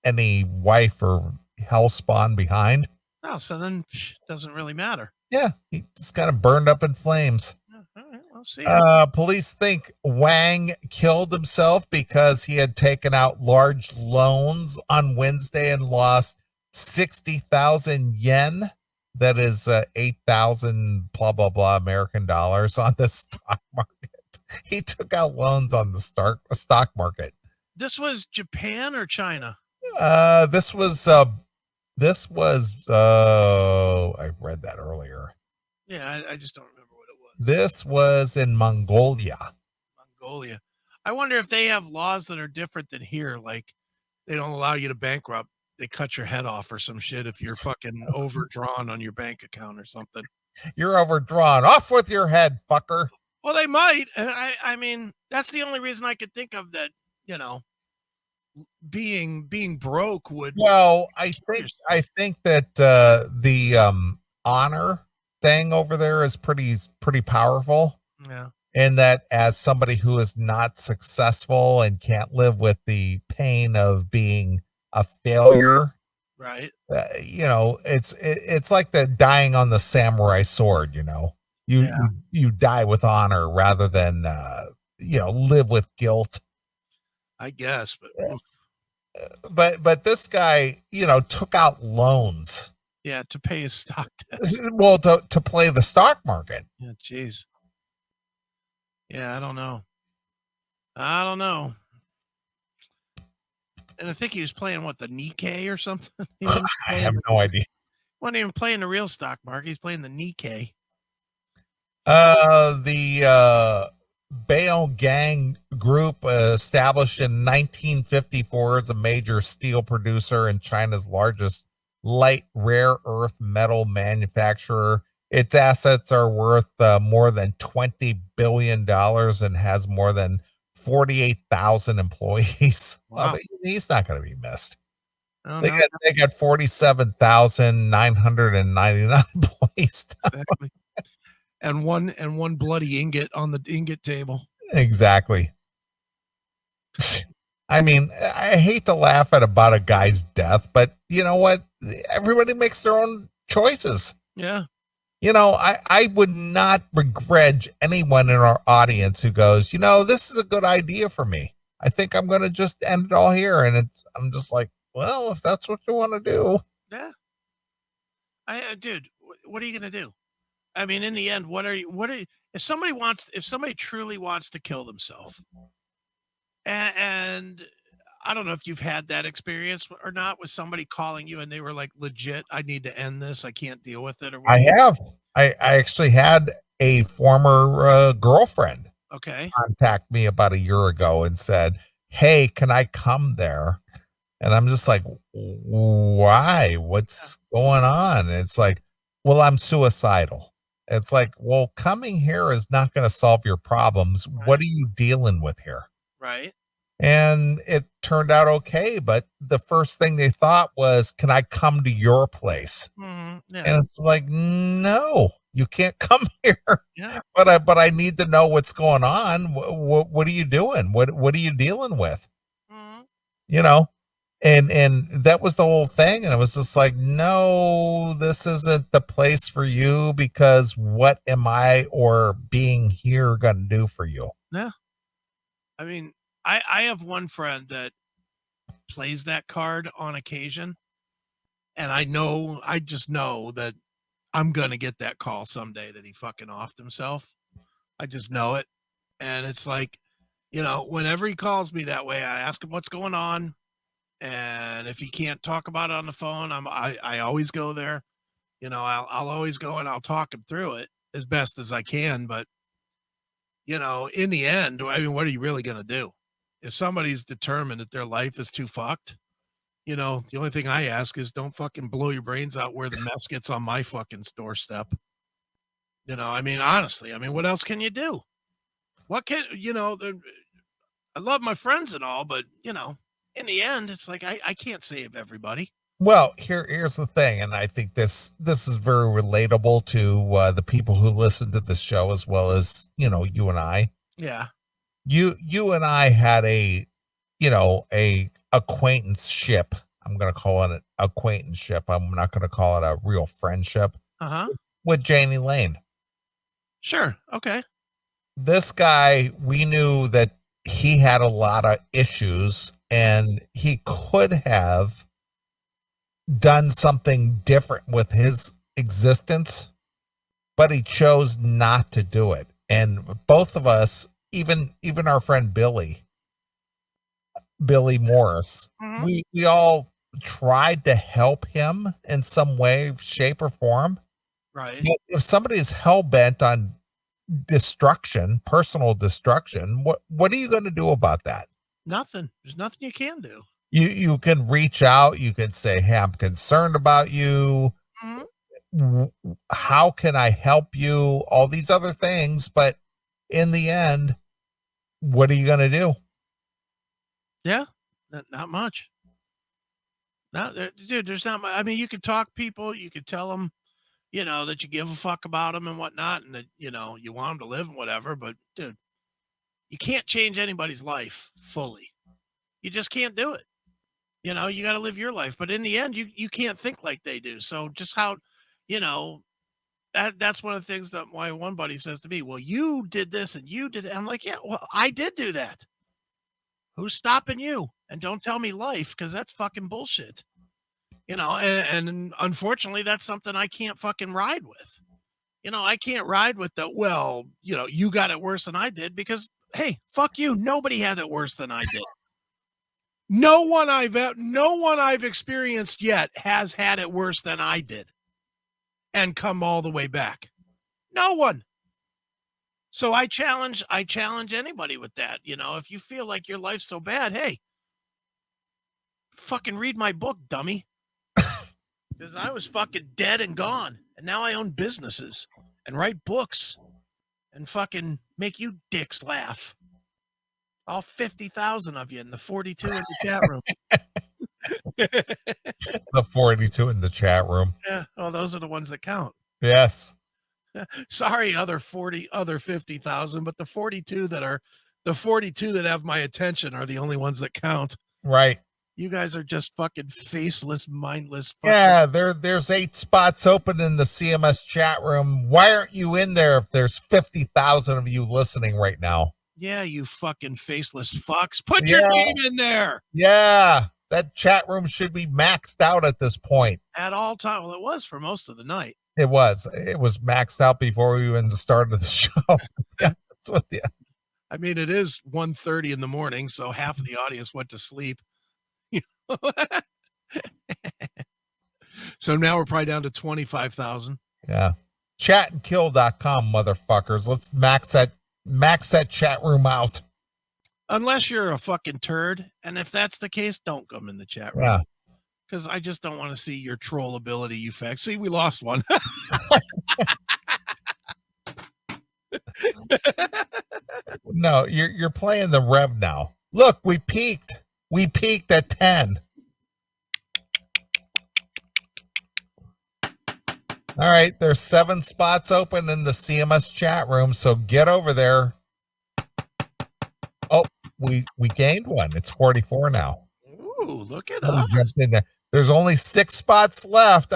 any wife or hellspawn behind. Oh, so then it doesn't really matter. Yeah, he just kind of burned up in flames. All right, I'll see. Police think Wang killed himself because he had taken out large loans on Wednesday and lost 60,000 yen that is 8,000 blah blah blah American dollars on the stock market. He took out loans on the stock market. This was Japan or China? This was I read that earlier. Yeah, I just don't remember what it was. This was in Mongolia. Mongolia. I wonder if they have laws that are different than here. Like they don't allow you to bankrupt. They cut your head off or some shit if you're fucking overdrawn on your bank account or something. You're overdrawn. Off with your head, fucker. Well, they might. And I mean, that's the only reason I could think of that, you know, being broke would. Well, I think that the honor thing over there is pretty powerful. Yeah. And that as somebody who is not successful and can't live with the pain of being a failure, Right. you know, it's like the dying on the samurai sword. You know, you die with honor rather than live with guilt. I guess, but this guy, took out loans. Yeah, to pay his stock debt. Well, to play the stock market. Yeah, jeez. Yeah, I don't know. And I think he was playing the Nikkei or something. I have no idea. Wasn't even playing the real stock market. He's playing the Nikkei. The Baogang Group, established in 1954, is a major steel producer and China's largest light rare earth metal manufacturer. Its assets are worth more than $20 billion and has more than 48,000 employees. Wow. Well, he's not going to be missed. Oh, They got 47,999 employees. Exactly. and one bloody ingot on the ingot table. Exactly. I mean, I hate to laugh about a guy's death, but you know what? Everybody makes their own choices. Yeah. I would not begrudge anyone in our audience who goes, this is a good idea for me. I think I'm going to just end it all here. And I'm just like, well, if that's what you want to do. Yeah. Dude, what are you going to do? I mean, in the end, if somebody truly wants to kill themselves, and I don't know if you've had that experience or not with somebody calling you and they were like, legit, I need to end this. I can't deal with it. Or I have. I actually had a former girlfriend contact me about a year ago and said, hey, can I come there? And I'm just like, why? What's going on? And it's like, well, I'm suicidal. It's like, well, coming here is not going to solve your problems. Right. What are you dealing with here? Right. And it turned out okay. But the first thing they thought was, can I come to your place? Mm-hmm. Yeah. And it's like, no, you can't come here. Yeah. But I need to know what's going on. What are you doing? What are you dealing with? Mm-hmm. And that was the whole thing. And it was just like, no, this isn't the place for you, because what am I or being here going to do for you? Yeah. I mean, I have one friend that plays that card on occasion. And I just know that I'm going to get that call someday that he fucking offed himself. I just know it. And it's like, whenever he calls me that way, I ask him what's going on. And if he can't talk about it on the phone, I always go there. I'll always go and I'll talk him through it as best as I can. But, in the end, I mean, what are you really going to do? If somebody's determined that their life is too fucked, the only thing I ask is don't fucking blow your brains out where the mess gets on my fucking doorstep. I mean, honestly, what else can you do? What can, I love my friends and all, but, in the end, it's like, I can't save everybody. Well, here's the thing. And I think this is very relatable to the people who listen to this show, as well as, you and I. Yeah. You and I had a acquaintanceship. I'm going to call it an acquaintanceship. I'm not going to call it a real friendship. With Janie Lane. Sure. Okay. This guy, we knew that he had a lot of issues and he could have done something different with his existence, but he chose not to do it. And both of us, even our friend Billy Morris, Mhm. we all tried to help him in some way, shape, or form. Right. But if somebody is hell bent on destruction, personal destruction, what are you going to do about that? Nothing. There's nothing you can do. You can reach out, you can say, hey, I'm concerned about you. Mhm. How can I help you? All these other things, but in the end, what are you going to do? Yeah. Not much. Dude, there's not much. I mean, you could talk people, you could tell them, that you give a fuck about them and whatnot, and that, you want them to live and whatever, but dude, you can't change anybody's life fully. You just can't do it. You got to live your life, but in the end, you can't think like they do. So just how, you know, that's one of the things that why one buddy says to me, well, you did this and you did that. I'm like, yeah, well, I did do that. Who's stopping you? And don't tell me life, because that's fucking bullshit. And unfortunately, that's something I can't fucking ride with. I can't ride with the, well, you got it worse than I did, because hey, fuck you. Nobody had it worse than I did. No one I've experienced yet has had it worse than I did and come all the way back. No one. So I challenge anybody with that. If you feel like your life's so bad, hey, fucking read my book, dummy. Because I was fucking dead and gone. And now I own businesses and write books and fucking make you dicks laugh. All 50,000 of you in the 42 in the chat room. The 42 in the chat room. Yeah. Oh, those are the ones that count. Yes. Sorry, other 50,000, but the 42 that have my attention are the only ones that count. Right. You guys are just fucking faceless, mindless. Yeah, there's 8 spots open in the CMS chat room. Why aren't you in there if there's 50,000 of you listening right now? Yeah, you fucking faceless fucks. Put your name in there. Yeah, that chat room should be maxed out at this point. At all time. Well, it was for most of the night. It was maxed out before we even started the show. Yeah, that's what the. I mean, it is 1:30 in the morning, so half of the audience went to sleep. So now we're probably down to 25,000. Yeah. Chatandkill.com, motherfuckers. Let's max that chat room out. Unless you're a fucking turd. And if that's the case, don't come in the chat room. Yeah. Because I just don't want to see your troll ability, you fact. See, we lost one. No, you're playing the rev now. Look, we peaked. We peaked at 10. All right, there's 7 spots open in the CMS chat room, so get over there. Oh, we gained one. It's 44 now. Ooh, look at Somebody us. jumped in there. There's only 6 spots left.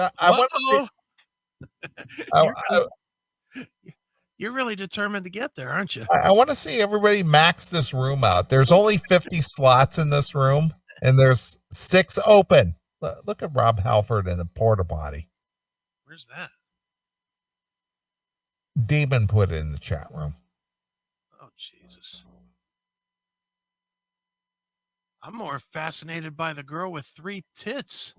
You're really determined to get there, aren't you? I want to see everybody max this room out. There's only 50 slots in this room, and there's 6 open. Look at Rob Halford in the porta potty. Where's that? Demon put it in the chat room. Oh, Jesus. I'm more fascinated by the girl with 3 tits.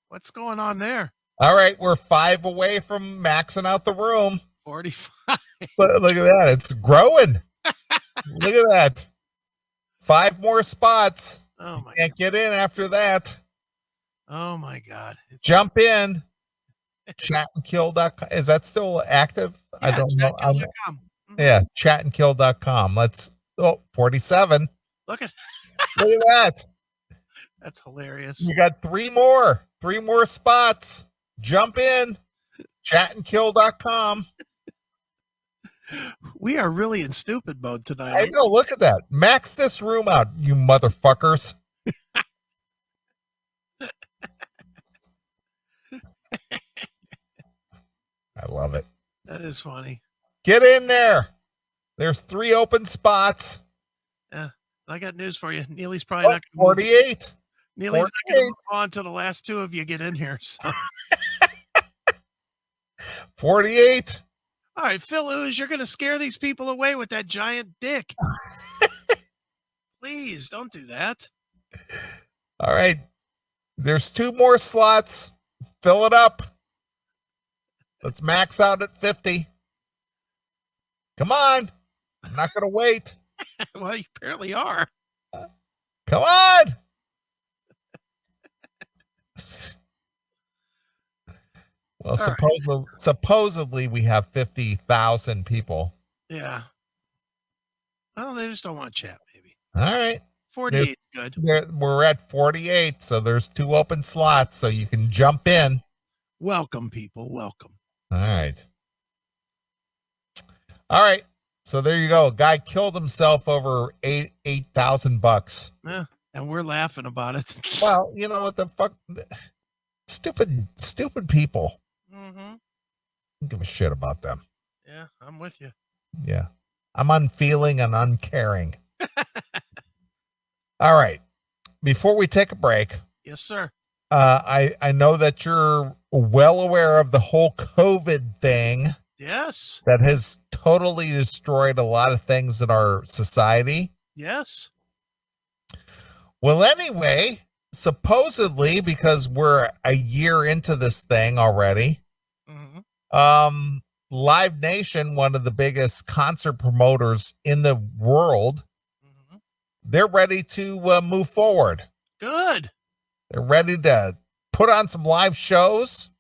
What's going on there? All right, we're 5 away from maxing out the room. 45. Look at that. It's growing. Look at that. 5 more spots. Oh, my Can't get in after that. Oh, my God. Jump in. Chatandkill.com. Is that still active? Yeah, I don't know. chatandkill.com. Yeah, chatandkill.com. 47. Look at that. That's hilarious. You got 3 more. 3 more spots. Jump in. Chatandkill.com. We are really in stupid mode tonight. I know. Look at that. Max this room out, you motherfuckers. I love it. That is funny. Get in there. There's 3 open spots. Yeah. I got news for you. Neely's probably not going to 48. Neely's not going to move on till the last 2 of you get in here. So. 48. All right, Phil Ooze, you're going to scare these people away with that giant dick. Please don't do that. All right. There's 2 more slots. Fill it up. Let's max out at 50. Come on. I'm not going to wait. Well, you apparently are. Come on. Well, supposedly we have 50,000 people. Yeah. Well, they just don't want to chat, maybe. All right. 48 is good. We're at 48, so there's 2 open slots, so you can jump in. Welcome, people. Welcome. All right. All right. So there you go. A guy killed himself over $8,000. Yeah, and we're laughing about it. Well, you know what the fuck? Stupid people. Mm-hmm. Don't give a shit about them. Yeah, I'm with you. Yeah. I'm unfeeling and uncaring. All right. Before we take a break, Yes, sir. I know that you're well aware of the whole COVID thing Yes. that has totally destroyed a lot of things in our society. Yes. Well, anyway, supposedly, because we're a year into this thing already, Live Nation, one of the biggest concert promoters in the world, they're ready to move forward. Good. They're ready to put on some live shows.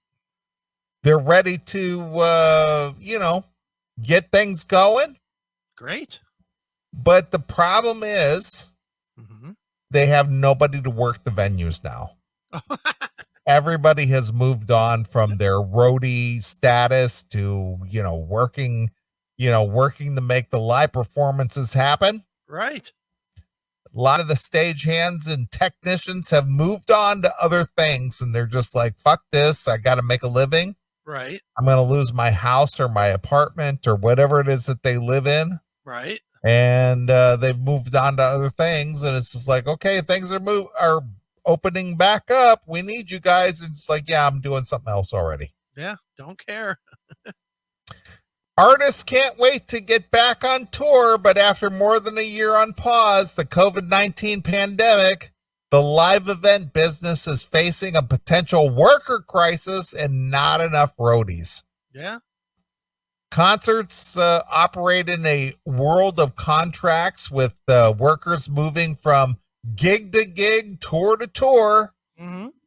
They're ready to, get things going. Great. But the problem is they have nobody to work the venues now. Everybody has moved on from their roadie status to, working to make the live performances happen. Right. A lot of the stagehands and technicians have moved on to other things, and they're just like, fuck this. I got to make a living. Right. I'm going to lose my house or my apartment or whatever it is that they live in. Right. And they've moved on to other things, and it's just like, okay, things are opening back up. We need you guys. And it's like, yeah, I'm doing something else already. Yeah, don't care. Artists can't wait to get back on tour, but after more than a year on pause, the COVID-19 pandemic, the live event business is facing a potential worker crisis and not enough roadies. Yeah. Concerts operate in a world of contracts with workers moving from gig to gig, tour to tour.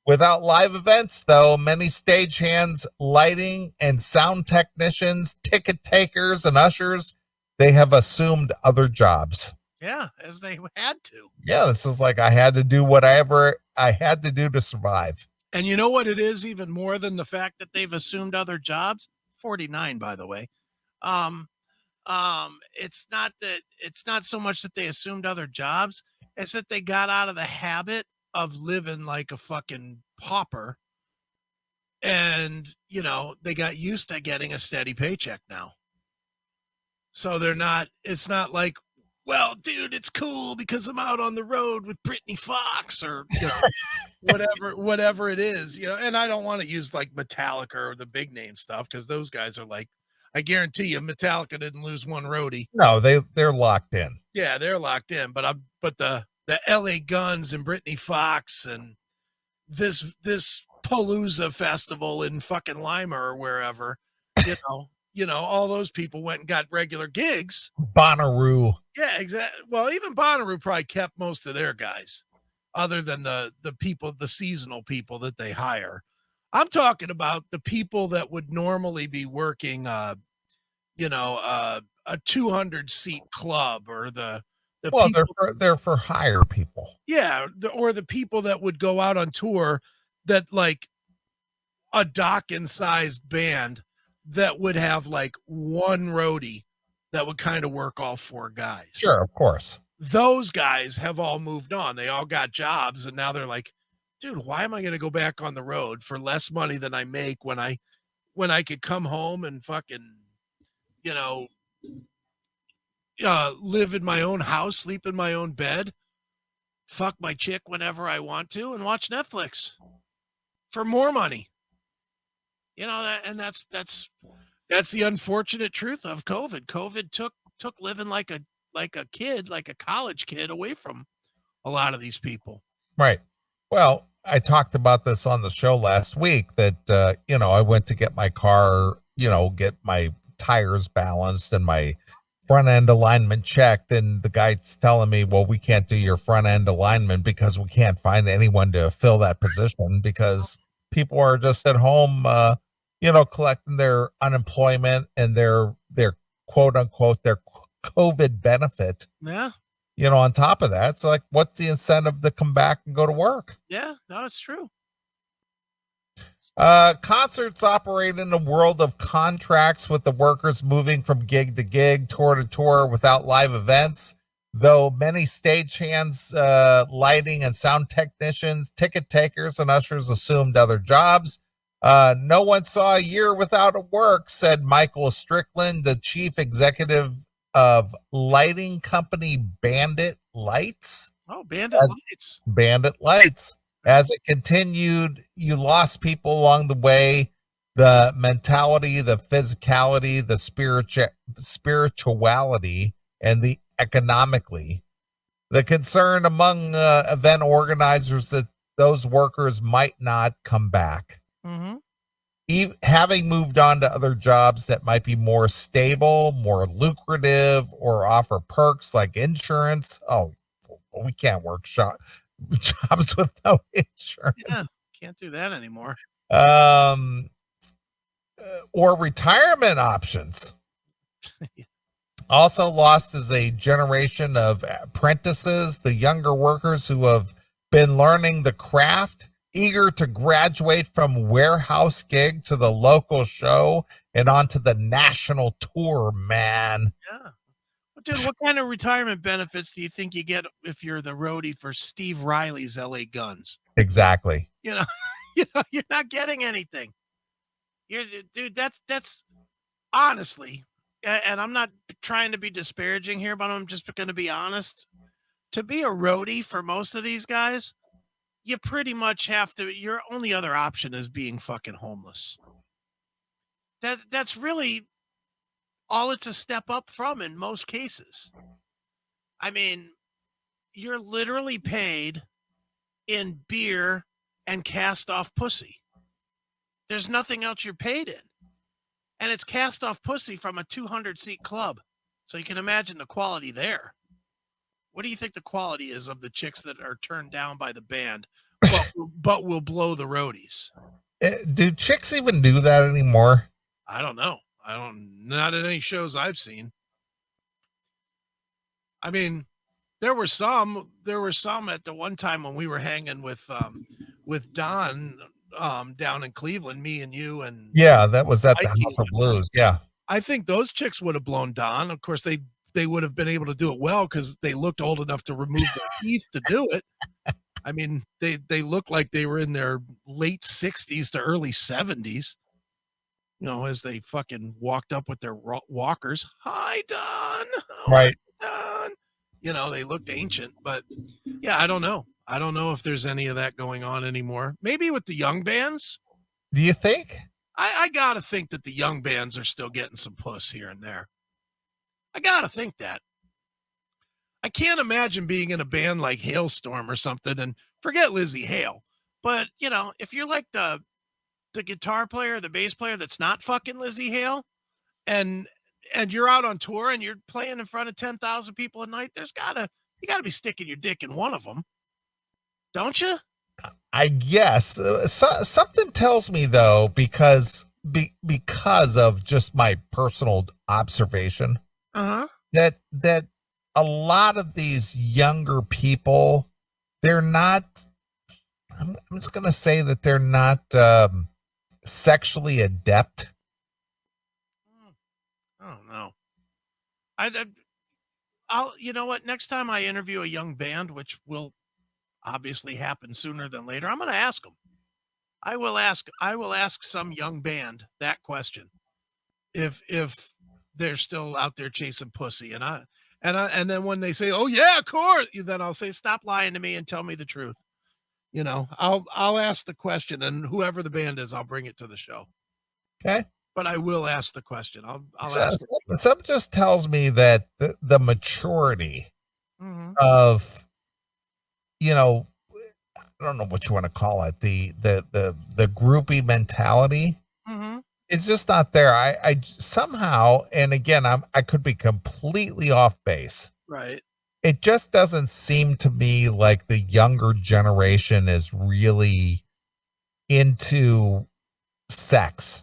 Without live events, though, many stagehands, lighting and sound technicians, ticket takers, and ushers, they have assumed other jobs. Yeah, as they had to. Yeah, this is like I had to do whatever I had to do to survive. And you know what it is even more than the fact that they've assumed other jobs? 49, by the way. It's not so much that they assumed other jobs, it's that they got out of the habit of living like a fucking pauper. And, they got used to getting a steady paycheck now. So it's not like, well, dude, it's cool because I'm out on the road with Brittany Fox or, whatever it is, and I don't want to use like Metallica or the big name stuff because those guys are like, I guarantee you Metallica didn't lose one roadie. No, they're locked in. Yeah, they're locked in, but the LA Guns and Brittany Fox and this Palooza festival in fucking Lima or wherever, all those people went and got regular gigs. Bonnaroo. Yeah, exactly. Well, even Bonnaroo probably kept most of their guys, other than the people, the seasonal people that they hire. I'm talking about the people that would normally be working, a 200 seat club or the Well, people, they're for hire people. yeah, or the people that would go out on tour that like a Dawkins-sized band that would have like one roadie that would kind of work all 4 guys. Sure, of course. Those guys have all moved on. They all got jobs, and now they're like, dude, why am I going to go back on the road for less money than I make when I could come home and fucking, live in my own house, sleep in my own bed, fuck my chick whenever I want to, and watch Netflix for more money. That's That's the unfortunate truth of COVID. COVID took living like a kid, like a college kid, away from a lot of these people. Right. Well, I talked about this on the show last week that, I went to get my car, get my tires balanced and my front end alignment checked. And the guy's telling me, well, we can't do your front end alignment because we can't find anyone to fill that position because people are just at home, collecting their unemployment and their quote unquote, their COVID benefit. Yeah. On top of that, it's like, what's the incentive to come back and go to work? Yeah, no, it's true. Concerts operate in a world of contracts with the workers moving from gig to gig, tour to tour without live events. Though many stagehands, lighting and sound technicians, ticket takers, and ushers assumed other jobs. No one saw a year without a work, said Michael Strickland, the chief executive of lighting company Bandit Lights. Oh, Lights. Bandit Lights. As it continued, you lost people along the way. The mentality, the physicality, the spirituality, and the economically. The concern among event organizers that those workers might not come back. Mm-hmm. Having moved on to other jobs that might be more stable, more lucrative, or offer perks like insurance. Oh, we can't work jobs with no insurance. Yeah, can't do that anymore. Or retirement options. Also lost is a generation of apprentices, the younger workers who have been learning the craft, eager to graduate from warehouse gig to the local show and onto the national tour, man. Yeah. Well, dude, what kind of retirement benefits do you think you get if you're the roadie for Steve Riley's LA Guns? Exactly. You're not getting anything. Dude, that's honestly, and I'm not trying to be disparaging here, but I'm just going to be honest. To be a roadie for most of these guys, you pretty much have to, your only other option is being fucking homeless. That's really all it's a step up from in most cases. I mean, you're literally paid in beer and cast off pussy. There's nothing else you're paid in. And it's cast off pussy from a 200 seat club. So you can imagine the quality there. What do you think the quality is of the chicks that are turned down by the band, but will blow the roadies? Do chicks even do that anymore? I don't know. Not at any shows I've seen. I mean, there were some at the one time when we were hanging with Don down in Cleveland, me and you and that was at the House of Blues. Yeah. I think those chicks would have blown Don. Of course, they would have been able to do it well because they looked old enough to remove their teeth to do it. I mean, they looked like they were in their late 60s to early 70s. As they fucking walked up with their walkers. Hi, Don. Right. Don. They looked ancient, but yeah, I don't know. I don't know if there's any of that going on anymore. Maybe with the young bands. Do you think? I gotta think that the young bands are still getting some puss here and there. I gotta think that. I can't imagine being in a band like Hailstorm or something, and forget Lizzie Hale. But, if you're like the guitar player, the bass player that's not fucking Lizzie Hale, and you're out on tour and you're playing in front of 10,000 people a night, you gotta be sticking your dick in one of them. Don't you? I guess something tells me though, because of just my personal observation, that a lot of these younger people, they're not. I'm just gonna say that they're not sexually adept. I don't know. I'll. You know what? Next time I interview a young band, which will obviously happen sooner than later, I'm going to ask them. I will ask some young band that question, if they're still out there chasing pussy, and then when they say, "Oh yeah, of course," then I'll say, "Stop lying to me and tell me the truth." I'll ask the question, and whoever the band is, I'll bring it to the show. Okay. but I will ask the question. I'll So- ask. some just tells me that the maturity Mhm. of, you know, I don't know what you want to call it, the groupie mentality Mhm. is just not there. I somehow, and again, I could be completely off base. Right. It just doesn't seem to me like the younger generation is really into sex.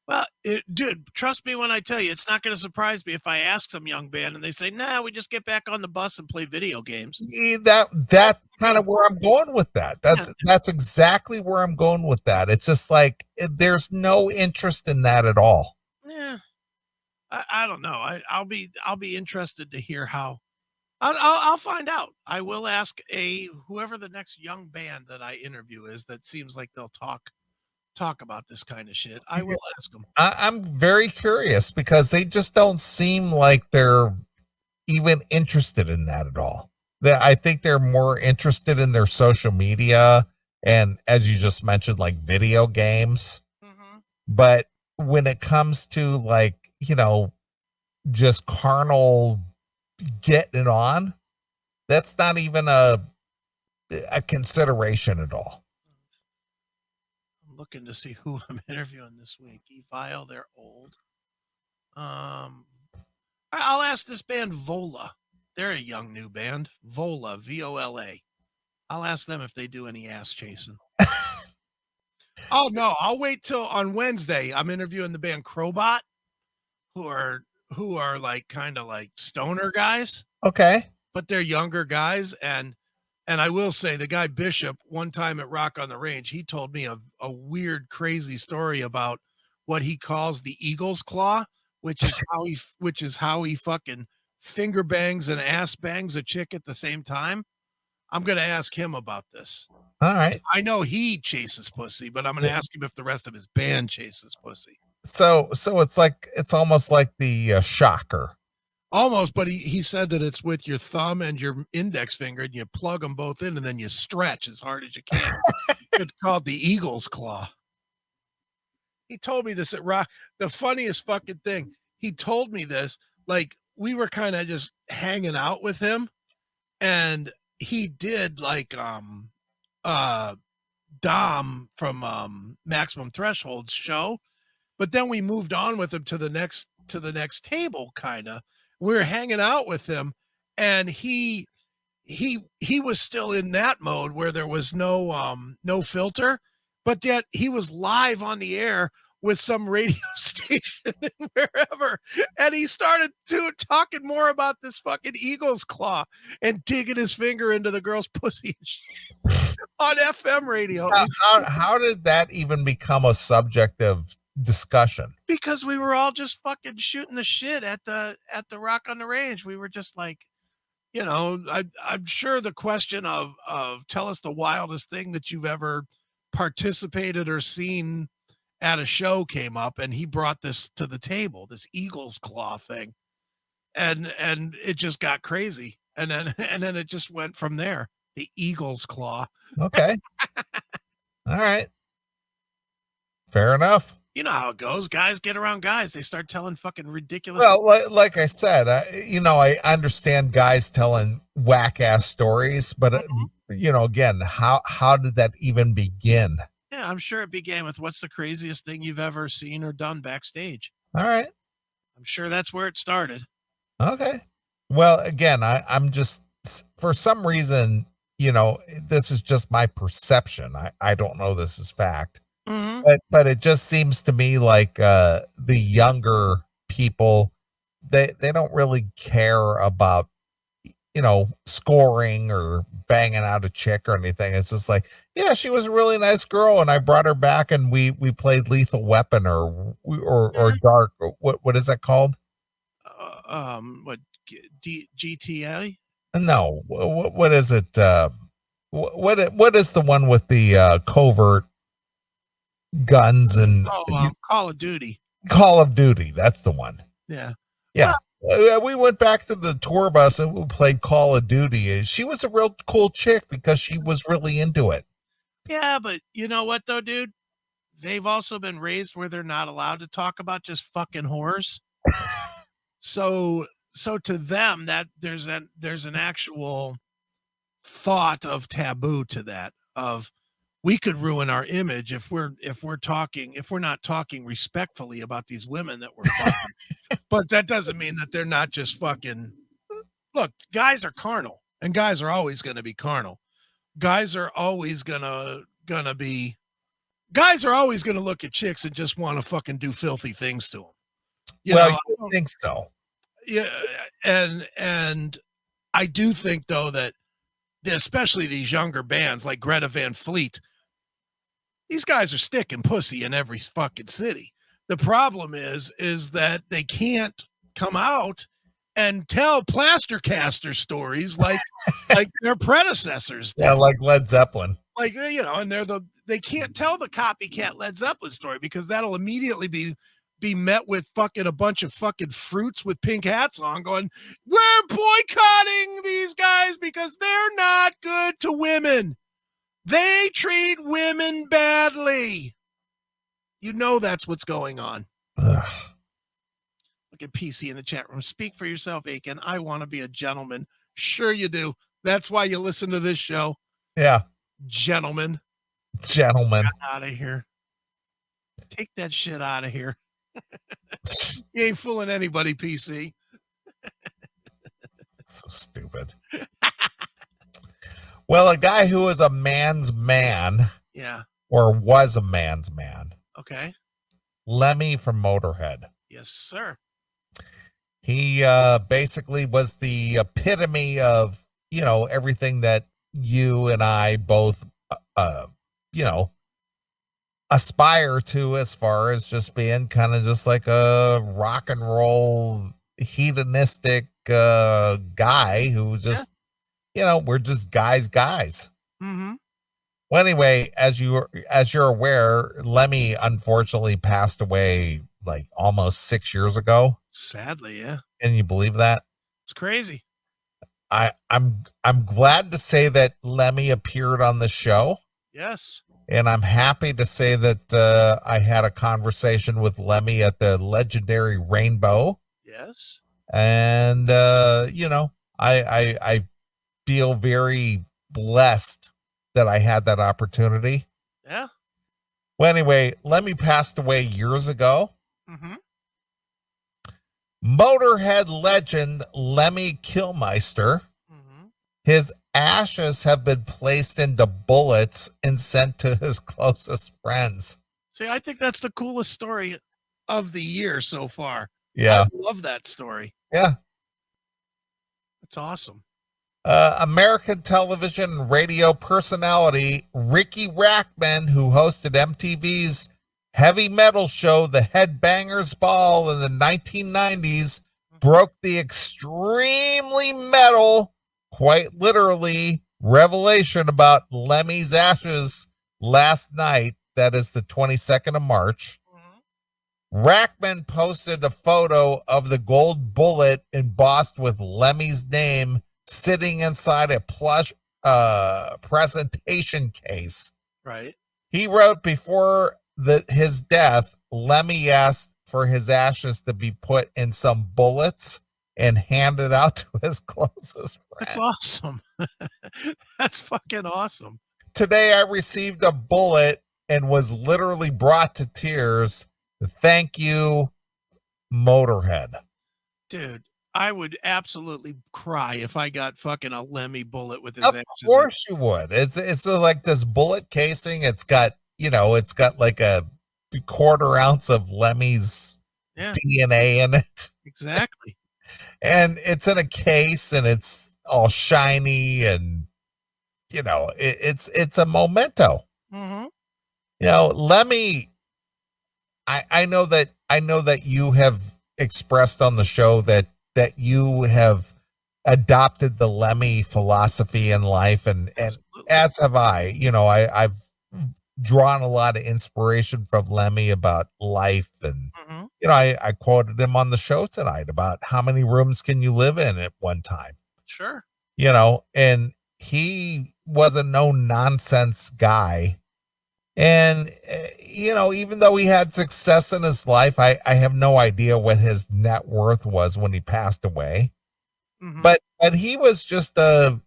Well, dude, trust me when I tell you, it's not going to surprise me if I ask some young band and they say, "Nah, we just get back on the bus and play video games." That's kind of where I'm going with that. Yeah. That's exactly where I'm going with that. It's just like there's no interest in that at all. Yeah, I don't know. I'll be interested to hear how. I'll find out. I will ask whoever the next young band that I interview is that seems like they'll talk about this kind of shit. I will ask them. I'm very curious because they just don't seem like they're even interested in that at all. I think they're more interested in their social media and, as you just mentioned, like video games. Mhm. But when it comes to, like, just carnal getting it on, that's not even a consideration at all. I'm looking to see who I'm interviewing this week. Evile, they're old. I'll ask this band Vola. They're a young new band. Vola, Vola. I'll ask them if they do any ass chasing. Oh no, I'll wait till on Wednesday. I'm interviewing the band Crowbot, who are like kind of like stoner guys, Okay. but they're younger guys. And I will say the guy Bishop, one time at Rock on the Range, he told me a weird, crazy story about what he calls the Eagle's Claw, which is how he fucking finger bangs and ass bangs a chick at the same time. I'm gonna ask him about this. All right. I know he chases pussy, but I'm gonna ask him if the rest of his band chases pussy. So it's almost like the shocker. Almost, but he said that it's with your thumb and your index finger, and you plug them both in, and then you stretch as hard as you can. It's called the Eagle's Claw. He told me this at Rock. The funniest fucking thing. He told me this, like we were kind of just hanging out with him, and he did like Dom from Maximum Threshold's show, but then we moved on with him to the next table, kind of. We were hanging out with him, and he was still in that mode where there was no filter, but yet he was live on the air with some radio station wherever, and he started talking more about this fucking Eagle's Claw and digging his finger into the girl's pussy on FM radio. How did that even become a subject of discussion? Because we were all just fucking shooting the shit at the Rock on the Range. We were just like, I'm sure the question of tell us the wildest thing that you've ever participated or seen at a show came up, and he brought this to the table, this Eagle's Claw thing, and it just got crazy, and then it just went from there. The Eagle's Claw. Okay. All right. Fair enough. You know how it goes. Guys get around guys. They start telling fucking ridiculous. Well, like I said, I understand guys telling whack ass stories, but again, how did that even begin? Yeah, I'm sure it began with what's the craziest thing you've ever seen or done backstage. All right. I'm sure that's where it started. Okay. Well, again, I'm just, for some reason, this is just my perception. I don't know this is fact. Mm-hmm. But it just seems to me like the younger people, they don't really care about scoring or banging out a chick or anything. It's just like, yeah, she was a really nice girl, and I brought her back, and we played Lethal Weapon or Dark. What is that called? What GTA? No, what is it? What is the one with the covert guns and Call of Duty? Call of Duty. That's the one. Yeah. We went back to the tour bus and we played Call of Duty. She was a real cool chick because she was really into it. Yeah, but you know what though, dude? they've also been raised where they're not allowed to talk about just fucking whores. So to them that there's an actual thought of taboo to that, of we could ruin our image if we're not talking respectfully about these women that we're fucking. But that doesn't mean that they're not just fucking. Look, guys are carnal, and guys are always going to be carnal. Guys are always gonna be. Guys are always going to look at chicks and just want to fucking do filthy things to them. You think so? Yeah, and I do think though that especially these younger bands like Greta Van Fleet, these guys are sticking pussy in every fucking city. The problem is that they can't come out and tell plaster caster stories like their predecessors did. Yeah, like Led Zeppelin. Like, you know, and they can't tell the copycat Led Zeppelin story because that'll immediately be met with fucking a bunch of fucking fruits with pink hats on going, we're boycotting these guys because they're not good to women. They treat women badly. You know that's what's going on. Ugh. Look at PC in the chat room. Speak for yourself, Aiken. I want to be a gentleman. Sure you do. That's why you listen to this show. Yeah. Gentlemen. Out of here. Take that shit out of here. You ain't fooling anybody, PC. So stupid. Well, a guy who is a man's man. Yeah. Or was a man's man. Okay. Lemmy from Motorhead. Yes, sir. He basically was the epitome of, you know, everything that you and I both, you know, aspire to, as far as just being kind of just like a rock and roll hedonistic guy who just, you know, we're just guys. Mm-hmm. Well, anyway, as you're aware, Lemmy unfortunately passed away like almost 6 years ago. Sadly, yeah. Can you believe that? It's crazy. I'm glad to say that Lemmy appeared on the show. Yes. And I'm happy to say that I had a conversation with Lemmy at the legendary Rainbow. Yes. And you know, I feel very blessed that I had that opportunity. Yeah. Well, anyway, Lemmy passed away years ago. Mm-hmm. Motorhead legend Lemmy Kilmister. Mm-hmm. His ashes have been placed into bullets and sent to his closest friends. See, I think that's the coolest story of the year so far. Yeah. I love that story. Yeah. It's awesome. American television and radio personality Ricky Rackman, who hosted MTV's heavy metal show The Headbangers Ball in the 1990s, broke the extremely metal, quite literally, revelation about Lemmy's ashes last night. That is the 22nd of March. Rackman posted a photo of the gold bullet embossed with Lemmy's name sitting inside a plush presentation case. Right. He wrote, before his death, Lemmy asked for his ashes to be put in some bullets and handed out to his closest friends. That's awesome. That's fucking awesome. Today I received a bullet and was literally brought to tears. Thank you, Motorhead. Dude, I would absolutely cry if I got fucking a Lemmy bullet with his ashes. Of course you would. It's like this bullet casing. It's got, you know, it's got like a quarter ounce of Lemmy's DNA in it. Exactly. And it's in a case and it's all shiny and, you know, it's a memento. Mm-hmm. You know, Lemmy, I know that you have expressed on the show that you have adopted the Lemmy philosophy in life, and as have I. You know, I've drawn a lot of inspiration from Lemmy about life, and you know, I quoted him on the show tonight about how many rooms can you live in at one time. Sure. You know, and he was a no nonsense guy. And even though he had success in his life, I have no idea what his net worth was when he passed away. Mhm. But he was just I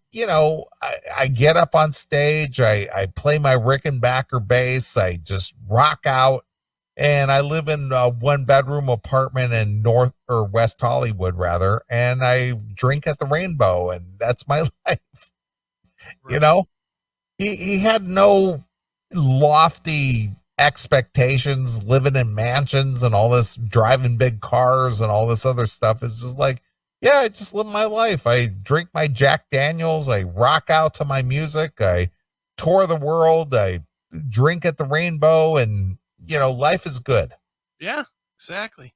get up on stage, I play my Rickenbacker bass, I just rock out, and I live in a 1-bedroom apartment in North or West Hollywood rather, and I drink at the Rainbow, and that's my life. You Right. know, he had no lofty expectations, living in mansions and all this, driving big cars and all this other stuff. It's just like, yeah, I just live my life. I drink my Jack Daniels, I rock out to my music, I tour the world, I drink at the Rainbow, and life is good. Yeah, exactly.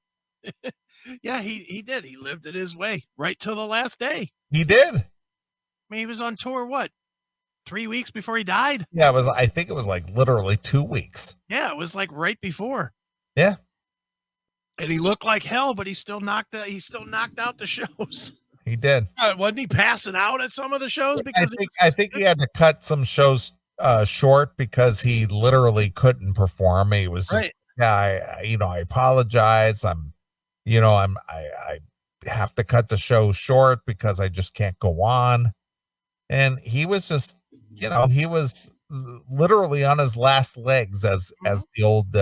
Yeah, he did. He lived it his way right till the last day. He did. I mean, he was on tour, what, 3 weeks before he died? Yeah, I think it was like literally 2 weeks. Yeah, it was like right before. Yeah. And he looked like hell, but he still knocked out the shows. He did. Wasn't he passing out at some of the shows because I think he had to cut some shows short because he literally couldn't perform. He was just, right. yeah, I apologize. I have to cut the show short because I just can't go on. And he was just, he was literally on his last legs, as the old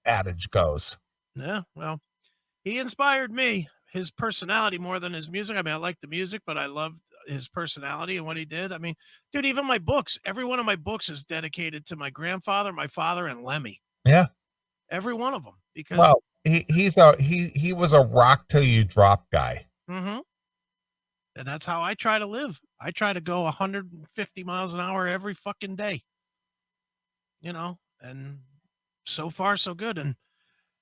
adage goes. Yeah, well, he inspired me. His personality more than his music. I mean, I like the music, but I loved his personality and what he did. I mean, dude, even my books, every one of my books is dedicated to my grandfather, my father, and Lemmy. Yeah. Every one of them. Because Well, he was a rock till you drop guy. and that's how I try to live. I try to go 150 miles an hour every fucking day. And so far so good. And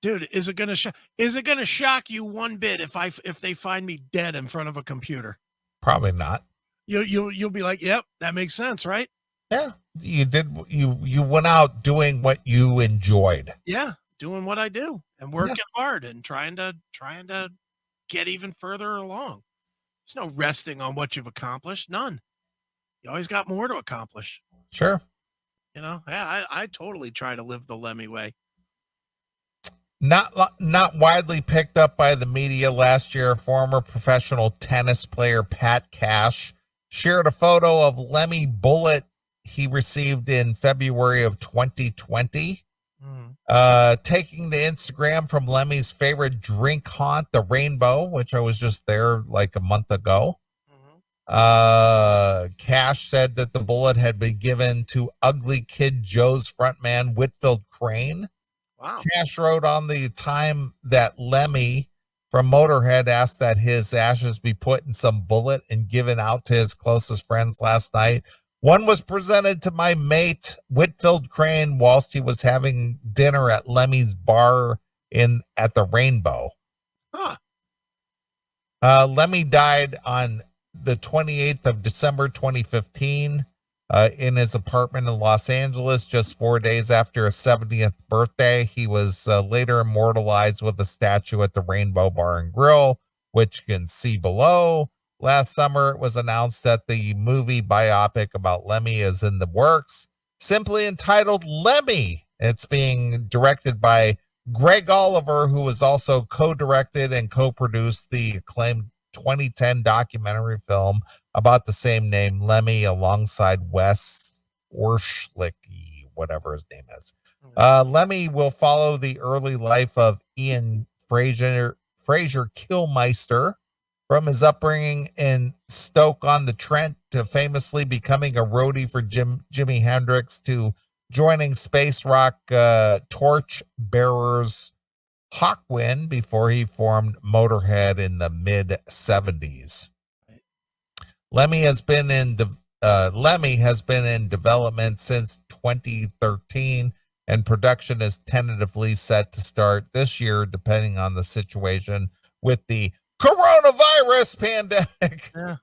dude, is it gonna shock you one bit if they find me dead in front of a computer? Probably not. You'll be like, yep, that makes sense, right? Yeah, you went out doing what you enjoyed. Yeah, doing what I do and working hard and trying to get even further along. There's no resting on what you've accomplished. None. You always got more to accomplish. Sure. Yeah, I totally try to live the Lemmy way. Not widely picked up by the media last year, former professional tennis player Pat Cash shared a photo of Lemmy bullet he received in February of 2020. Taking to Instagram from Lemmy's favorite drink haunt, the Rainbow, which I was just there like a month ago. Cash said that the bullet had been given to Ugly Kid Joe's frontman Whitfield Crane. Wow. Cash wrote on the time that Lemmy from Motorhead asked that his ashes be put in some bullet and given out to his closest friends last night. One was presented to my mate Whitfield Crane whilst he was having dinner at Lemmy's bar at the Rainbow. Huh. Lemmy died on the 28th of December 2015 in his apartment in Los Angeles, just 4 days after his 70th birthday. He was later immortalized with a statue at the Rainbow Bar and Grill, which you can see below. Last summer, it was announced that the movie biopic about Lemmy is in the works, simply entitled Lemmy. It's being directed by Greg Oliver, who has also co-directed and co-produced the acclaimed 2010 documentary film about the same name, Lemmy, alongside Wes Orschlicky, whatever his name is. Lemmy will follow the early life of Ian Fraser Killmeister, from his upbringing in Stoke-on-the-Trent to famously becoming a roadie for Jimi Hendrix to joining space rock torch bearers Hawkwind before he formed Motorhead in the mid-70s. Lemmy has been in development since 2013, and production is tentatively set to start this year, depending on the situation with the coronavirus pandemic. Yeah.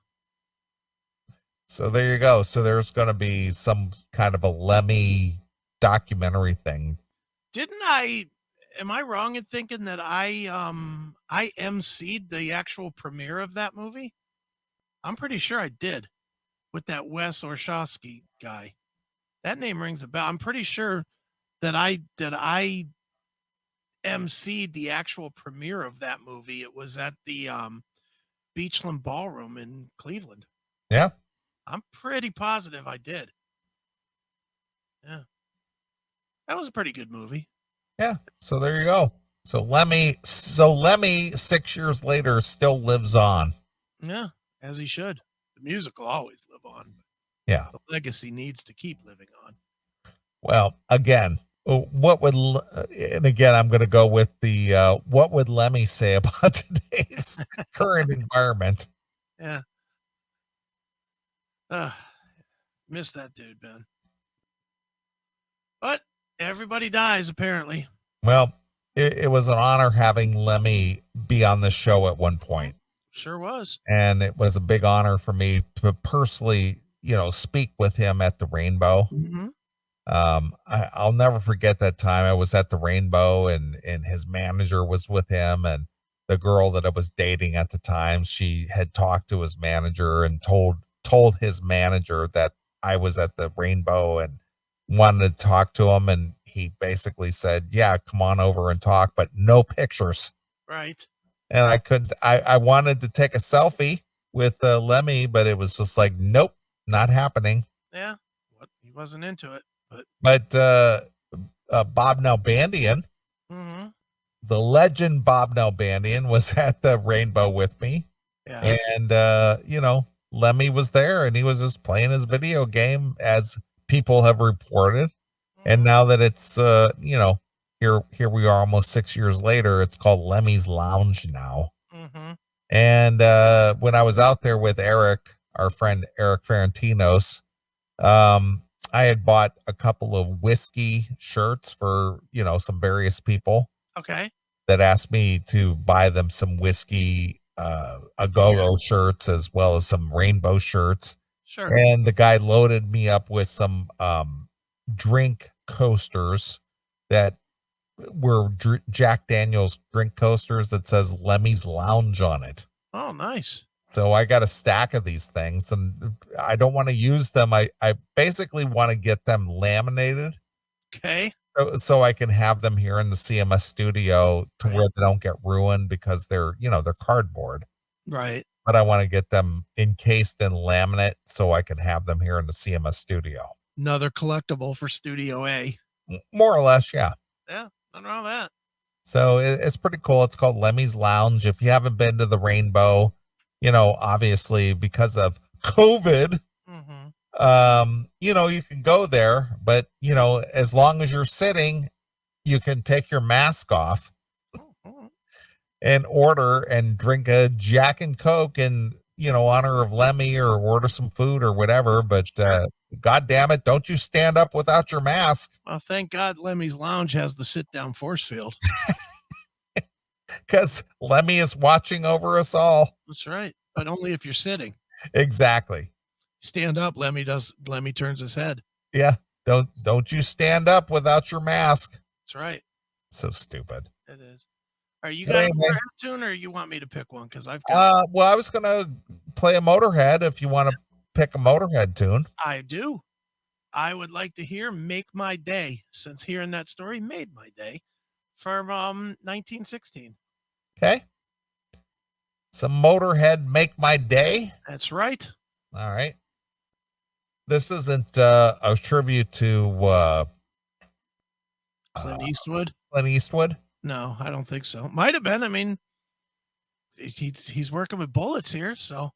So there you go. So there's going to be some kind of a Lemmy documentary thing. Am I wrong in thinking that I emceed the actual premiere of that movie? I'm pretty sure I did, with that Wes Orschowski guy. That name rings a bell. I'm pretty sure that I emceed the actual premiere of that movie. It was at the Beachland Ballroom in Cleveland. Yeah. I'm pretty positive I did. Yeah. That was a pretty good movie. Yeah. So there you go. So Lemmy 6 years later still lives on. Yeah, as he should. The music will always live on. Yeah. The legacy needs to keep living on. Well, again, and again, I'm going to go with the, what would Lemmy say about today's current environment? Yeah. Miss that dude, man. But everybody dies, apparently. Well, it was an honor having Lemmy be on the show at one point. Sure was. And it was a big honor for me to personally, speak with him at the Rainbow. Mm-hmm. I'll never forget that time I was at the Rainbow and his manager was with him, and the girl that I was dating at the time, she had talked to his manager and told his manager that I was at the Rainbow and wanted to talk to him. And he basically said, yeah, come on over and talk, but no pictures. Right. And I wanted to take a selfie with Lemmy, but it was just like, nope, not happening. Yeah. He wasn't into it. But Bob Nalbandian, Mm-hmm. the legend Bob Nalbandian, was at the Rainbow with me. Yeah. And, Lemmy was there and he was just playing his video game, as people have reported. Mm-hmm. And now that it's, here we are almost 6 years later, it's called Lemmy's Lounge now. Mm-hmm. And when I was out there with Eric, our friend Eric Ferentinos, I had bought a couple of whiskey shirts for, some various people. Okay. That asked me to buy them some whiskey, a-go-go shirts, as well as some rainbow shirts. Sure. And the guy loaded me up with some drink coasters that were Jack Daniel's drink coasters that says Lemmy's Lounge on it. Oh, nice. So I got a stack of these things and I don't want to use them. I basically want to get them laminated. Okay. So I can have them here in the CMS studio to where they don't get ruined because they're cardboard. Right. But I want to get them encased in laminate so I can have them here in the CMS studio. Another collectible for Studio A. More or less, yeah. Yeah, nothing wrong with that. So it's pretty cool. It's called Lemmy's Lounge. If you haven't been to the Rainbow, obviously because of COVID, you can go there, but as long as you're sitting, you can take your mask off and order and drink a Jack and Coke in, honor of Lemmy, or order some food or whatever. But God damn it, don't you stand up without your mask. Well, thank God Lemmy's Lounge has the sit-down force field. Because Lemmy is watching over us all. That's right. But only if you're sitting. Exactly. Stand up, Lemmy turns his head. Yeah. Don't you stand up without your mask. That's right. So stupid. It is. Are you got a Motorhead tune, or you want me to pick one? Because I've got well, I was gonna play a Motorhead if you want to pick a Motorhead tune. I do. I would like to hear Make My Day, since hearing that story made my day, from 1916. Okay. Some Motorhead, Make My Day. That's right. All right. This isn't a tribute to Clint Eastwood. Clint Eastwood? No, I don't think so. Might have been. I mean, he's working with bullets here, so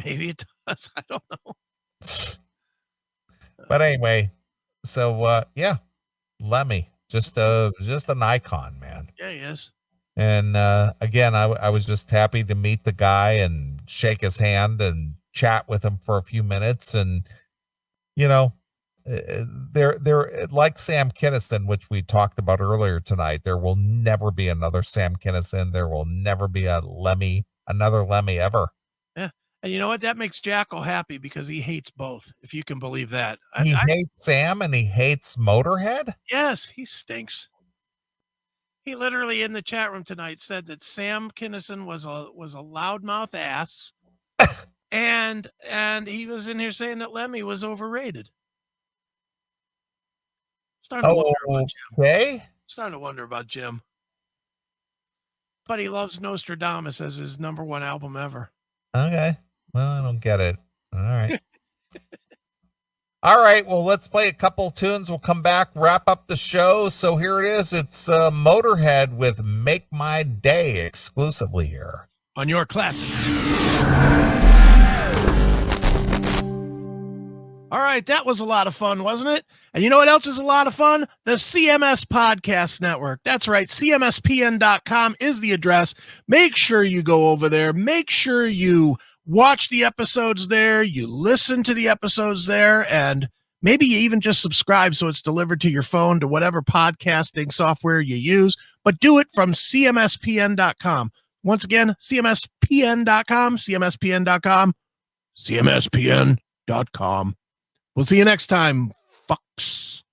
maybe it does. I don't know. But anyway, so yeah, Lemmy, just an icon, man. Yeah, he is. And again, I was just happy to meet the guy and shake his hand and chat with him for a few minutes. And they're like Sam Kinison, which we talked about earlier tonight. There will never be another Sam Kinison. There will never be another Lemmy ever. Yeah. And you know what? That makes Jacko happy because he hates both, if you can believe that. He hates Sam and he hates Motorhead? Yes, he stinks. He literally in the chat room tonight said that Sam Kinison was a loudmouth ass. and he was in here saying that Lemmy was overrated. Starting to wonder about Jim. Okay. Starting to wonder about Jim. But he loves Nostradamus as his #1 album ever. Okay. Well, I don't get it. All right. All right. Well, let's play a couple tunes. We'll come back, wrap up the show. So here it is. It's Motorhead with Make My Day exclusively here on your classic. All right, that was a lot of fun, wasn't it? And you know what else is a lot of fun? The CMS Podcast Network. That's right. CMSPN.com is the address. Make sure you go over there. Make sure you watch the episodes there. You listen to the episodes there. And maybe you even just subscribe so it's delivered to your phone, to whatever podcasting software you use. But do it from CMSPN.com. Once again, CMSPN.com, CMSPN.com, CMSPN.com. We'll see you next time, fucks.